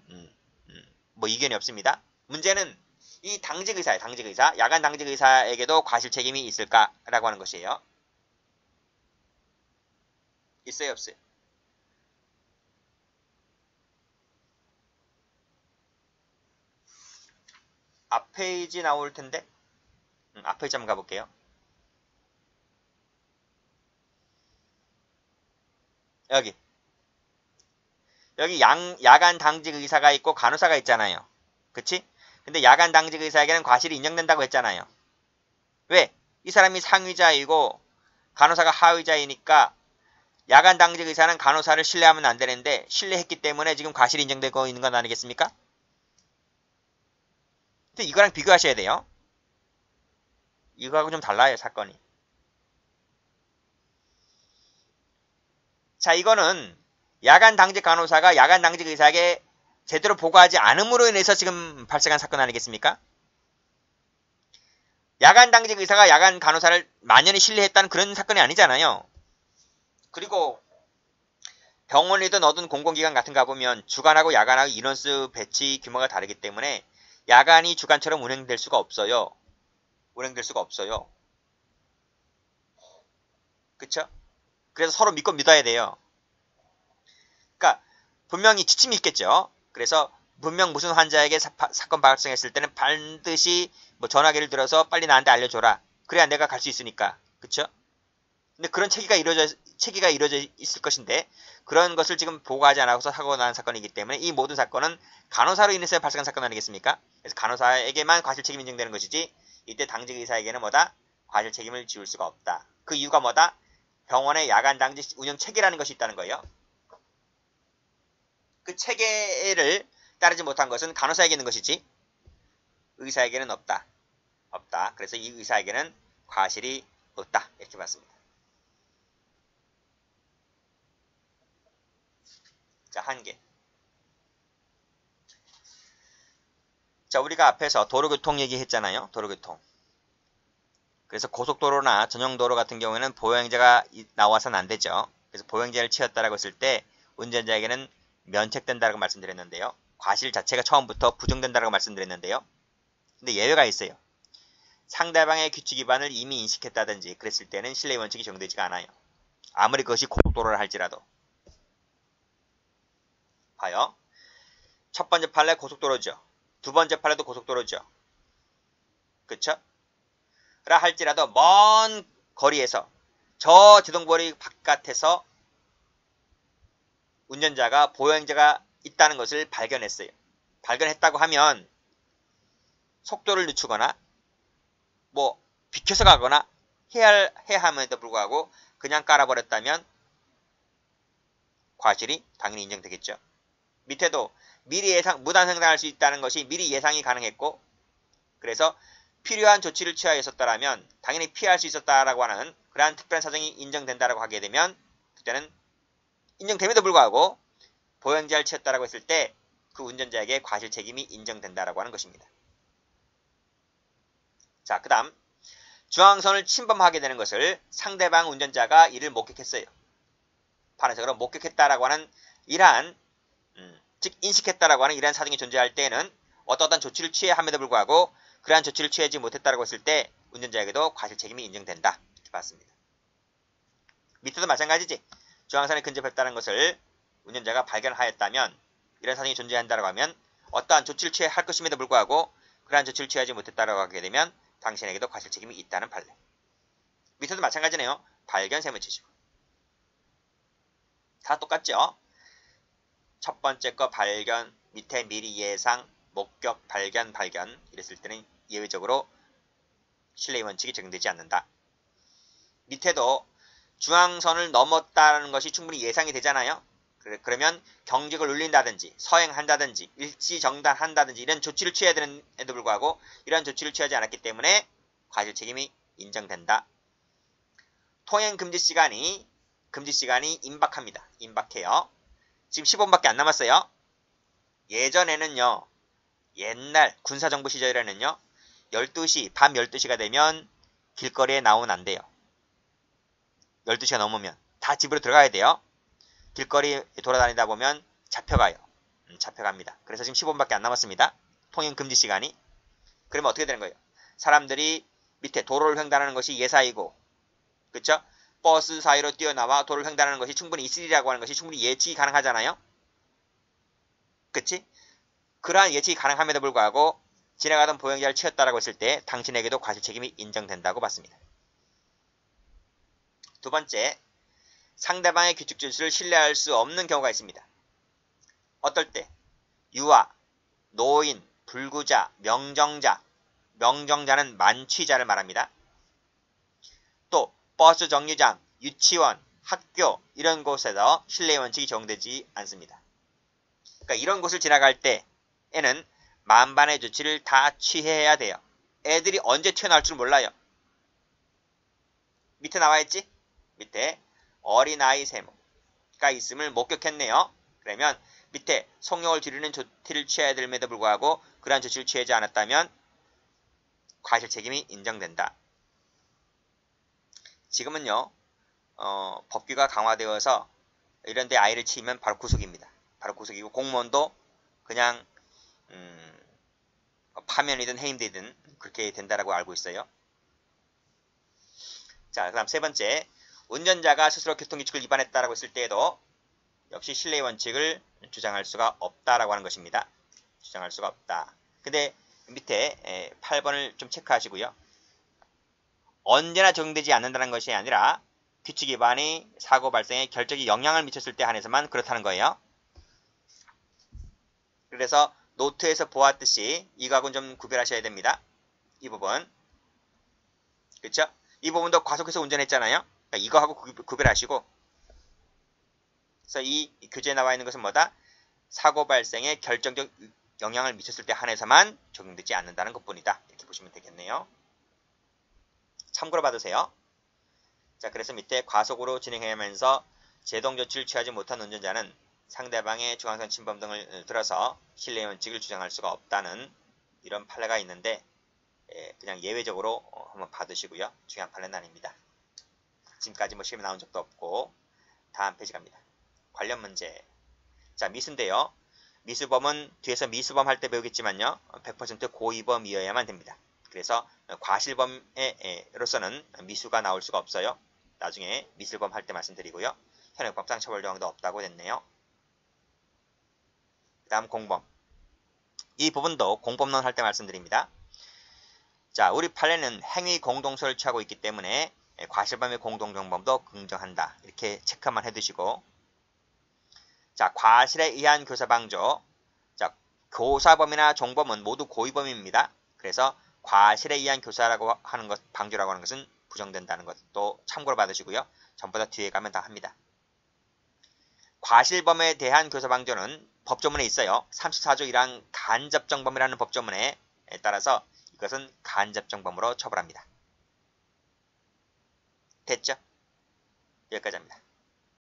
뭐 이견이 없습니다. 문제는 이 당직 의사예요. 당직 의사. 야간 당직 의사에게도 과실 책임이 있을까라고 하는 것이에요. 있어요, 없어요? 앞 페이지 나올 텐데. 앞 페이지 한번 가볼게요. 여기 야간 당직 의사가 있고 간호사가 있잖아요. 그치? 근데 야간 당직 의사에게는 과실이 인정된다고 했잖아요. 왜? 이 사람이 상위자이고 간호사가 하위자이니까 야간 당직 의사는 간호사를 신뢰하면 안 되는데 신뢰했기 때문에 지금 과실이 인정되고 있는 건 아니겠습니까? 근데 이거랑 비교하셔야 돼요. 이거하고 좀 달라요, 사건이. 자, 이거는 야간 당직 간호사가 야간 당직 의사에게 제대로 보고하지 않음으로 인해서 지금 발생한 사건 아니겠습니까? 야간 당직 의사가 야간 간호사를 만연히 신뢰했다는 그런 사건이 아니잖아요. 그리고 병원이든 어떤 공공기관 같은 가 보면 주간하고 야간하고 인원수 배치 규모가 다르기 때문에 야간이 주간처럼 운행될 수가 없어요. 그쵸? 그래서 서로 믿고 믿어야 돼요. 그러니까 분명히 지침이 있겠죠. 그래서 분명 무슨 환자에게 사건 발생했을 때는 반드시 뭐 전화기를 들어서 빨리 나한테 알려줘라. 그래야 내가 갈 수 있으니까. 그쵸? 근데 그런 체계가 이루어져 있을 것인데 그런 것을 지금 보고하지 않아서 사고가 난 사건이기 때문에 이 모든 사건은 간호사로 인해서 발생한 사건 아니겠습니까? 그래서 간호사에게만 과실 책임이 인정되는 것이지 이때 당직 의사에게는 뭐다? 과실 책임을 지울 수가 없다. 그 이유가 뭐다? 병원의 야간 당직 운영 체계라는 것이 있다는 거예요. 그 체계를 따르지 못한 것은 간호사에게 있는 것이지 의사에게는 없다. 그래서 이 의사에게는 과실이 없다. 이렇게 봤습니다. 자, 한계. 자, 우리가 앞에서 도로교통 얘기했잖아요. 도로교통. 그래서 고속도로나 전용도로 같은 경우에는 보행자가 나와서는 안 되죠. 그래서 보행자를 치였다라고 했을 때 운전자에게는 면책된다라고 말씀드렸는데요. 과실 자체가 처음부터 부정된다라고 말씀드렸는데요. 근데 예외가 있어요. 상대방의 규칙 위반을 이미 인식했다든지 그랬을 때는 신뢰 원칙이 적용되지가 않아요. 아무리 그것이 고속도로를 할지라도. 봐요. 첫 번째 판례 고속도로죠. 두 번째 판례도 고속도로죠. 그쵸? 라 할지라도 먼 거리에서 저 제동거리 바깥에서 운전자가 보행자가 있다는 것을 발견했어요. 발견했다고 하면 속도를 늦추거나 뭐 비켜서 가거나 해야 함에도 불구하고 그냥 깔아버렸다면 과실이 당연히 인정되겠죠. 밑에도 미리 예상, 무단 횡단할 수 있다는 것이 미리 예상이 가능했고 그래서 필요한 조치를 취하여 있었다라면 당연히 피할 수 있었다라고 하는 그러한 특별한 사정이 인정된다라고 하게 되면 그때는 인정됨에도 불구하고 보행자를 치였다라고 했을 때 그 운전자에게 과실 책임이 인정된다라고 하는 것입니다. 자, 그 다음 중앙선을 침범하게 되는 것을 상대방 운전자가 이를 목격했어요. 판례적으로 목격했다라고 하는 이러한 즉 인식했다라고 하는 이러한 사정이 존재할 때에는 어떠한 조치를 취해야 함에도 불구하고 그러한 조치를 취하지 못했다라고 했을 때 운전자에게도 과실 책임이 인정된다. 이렇게 봤습니다. 밑에도 마찬가지지. 중앙선에 근접했다는 것을 운전자가 발견하였다면 이런 사정이 존재한다라고 하면 어떠한 조치를 취해야 할 것임에도 불구하고 그러한 조치를 취하지 못했다라고 하게 되면 당신에게도 과실 책임이 있다는 판례. 밑에도 마찬가지네요. 발견 세무치시고. 다 똑같죠? 첫 번째 거 발견, 밑에 미리 예상, 목격, 발견 이랬을 때는 예외적으로 신뢰의 원칙이 적용되지 않는다. 밑에도 중앙선을 넘었다는 것이 충분히 예상이 되잖아요. 그러면 경직을 울린다든지 서행한다든지 일시정단한다든지 이런 조치를 취해야 되는데도 불구하고 이러한 조치를 취하지 않았기 때문에 과실 책임이 인정된다. 통행 금지 시간이 임박합니다. 임박해요. 지금 10분밖에 안 남았어요. 예전에는요. 옛날 군사정부 시절에는요. 12시, 밤 12시가 되면 길거리에 나오면 안 돼요. 12시가 넘으면 다 집으로 들어가야 돼요. 길거리 돌아다니다 보면 잡혀가요. 잡혀갑니다. 그래서 지금 10분밖에 안 남았습니다. 통행 금지 시간이. 그러면 어떻게 되는 거예요? 사람들이 밑에 도로를 횡단하는 것이 예사이고 그쵸? 버스 사이로 뛰어나와 도로를 횡단하는 것이 충분히 있으리라고 하는 것이 충분히 예측이 가능하잖아요. 그치? 그러한 예측이 가능함에도 불구하고 지나가던 보행자를 치였다라고 했을 때 당신에게도 과실 책임이 인정된다고 봤습니다. 두 번째, 상대방의 규칙 준수를 신뢰할 수 없는 경우가 있습니다. 어떨 때? 유아, 노인, 불구자, 명정자는 만취자를 말합니다. 또 버스 정류장, 유치원, 학교 이런 곳에서 신뢰의 원칙이 적용되지 않습니다. 그러니까 이런 곳을 지나갈 때에는 만반의 조치를 다 취해야 돼요. 애들이 언제 튀어나올 줄 몰라요. 밑에 나와있지? 밑에 어린아이 세모가 있음을 목격했네요. 그러면 밑에 성령을 기르는 조치를 취해야 됨에도 불구하고 그러한 조치를 취하지 않았다면 과실 책임이 인정된다. 지금은요. 법규가 강화되어서 이런 데 아이를 치면 바로 구속입니다. 바로 구속이고 공무원도 그냥 파면이든 해임되든 그렇게 된다라고 알고 있어요. 자, 그 다음 세 번째. 운전자가 스스로 교통규칙을 위반했다라고 했을 때에도 역시 신뢰의 원칙을 주장할 수가 없다라고 하는 것입니다. 주장할 수가 없다. 근데 밑에 8번을 좀 체크하시고요. 언제나 적용되지 않는다는 것이 아니라 규칙 위반이 사고 발생에 결정적 영향을 미쳤을 때 한해서만 그렇다는 거예요. 그래서 노트에서 보았듯이 이거하고는 좀 구별하셔야 됩니다. 이 부분. 그렇죠? 이 부분도 과속해서 운전했잖아요. 그러니까 이거하고 구별하시고. 그래서 이 교재에 나와 있는 것은 뭐다? 사고 발생에 결정적 영향을 미쳤을 때 한해서만 적용되지 않는다는 것뿐이다. 이렇게 보시면 되겠네요. 참고로 받으세요. 자, 그래서 밑에 과속으로 진행하면서 제동조치를 취하지 못한 운전자는 상대방의 중앙선 침범 등을 들어서 신뢰의 원칙을 주장할 수가 없다는 이런 판례가 있는데 그냥 예외적으로 한번 받으시고요. 중요한 판례는 아닙니다. 지금까지 뭐 시험에 나온 적도 없고 다음 페이지 갑니다. 관련 문제. 자, 미수인데요. 미수범은 뒤에서 미수범 할 때 배우겠지만요. 100% 고의범이어야만 됩니다. 그래서 과실범으로서는 미수가 나올 수가 없어요. 나중에 미술범 할 때 말씀드리고요. 현행법상 처벌 조항도 없다고 됐네요. 그 다음 공범. 이 부분도 공범론 할 때 말씀드립니다. 자, 우리 판례는 행위 공동소를 취하고 있기 때문에 과실범의 공동정범도 긍정한다. 이렇게 체크만 해두시고, 자, 과실에 의한 교사방조. 자, 교사범이나 종범은 모두 고의범입니다. 그래서 과실에 의한 교사라고 하는 것, 방조라고 하는 것은 부정된다는 것도 참고로 받으시고요. 전부 다 뒤에 가면 다 합니다. 과실범에 대한 교사방조는 법조문에 있어요. 34조 1항 간접정범이라는 법조문에 따라서 이것은 간접정범으로 처벌합니다. 됐죠? 여기까지 합니다.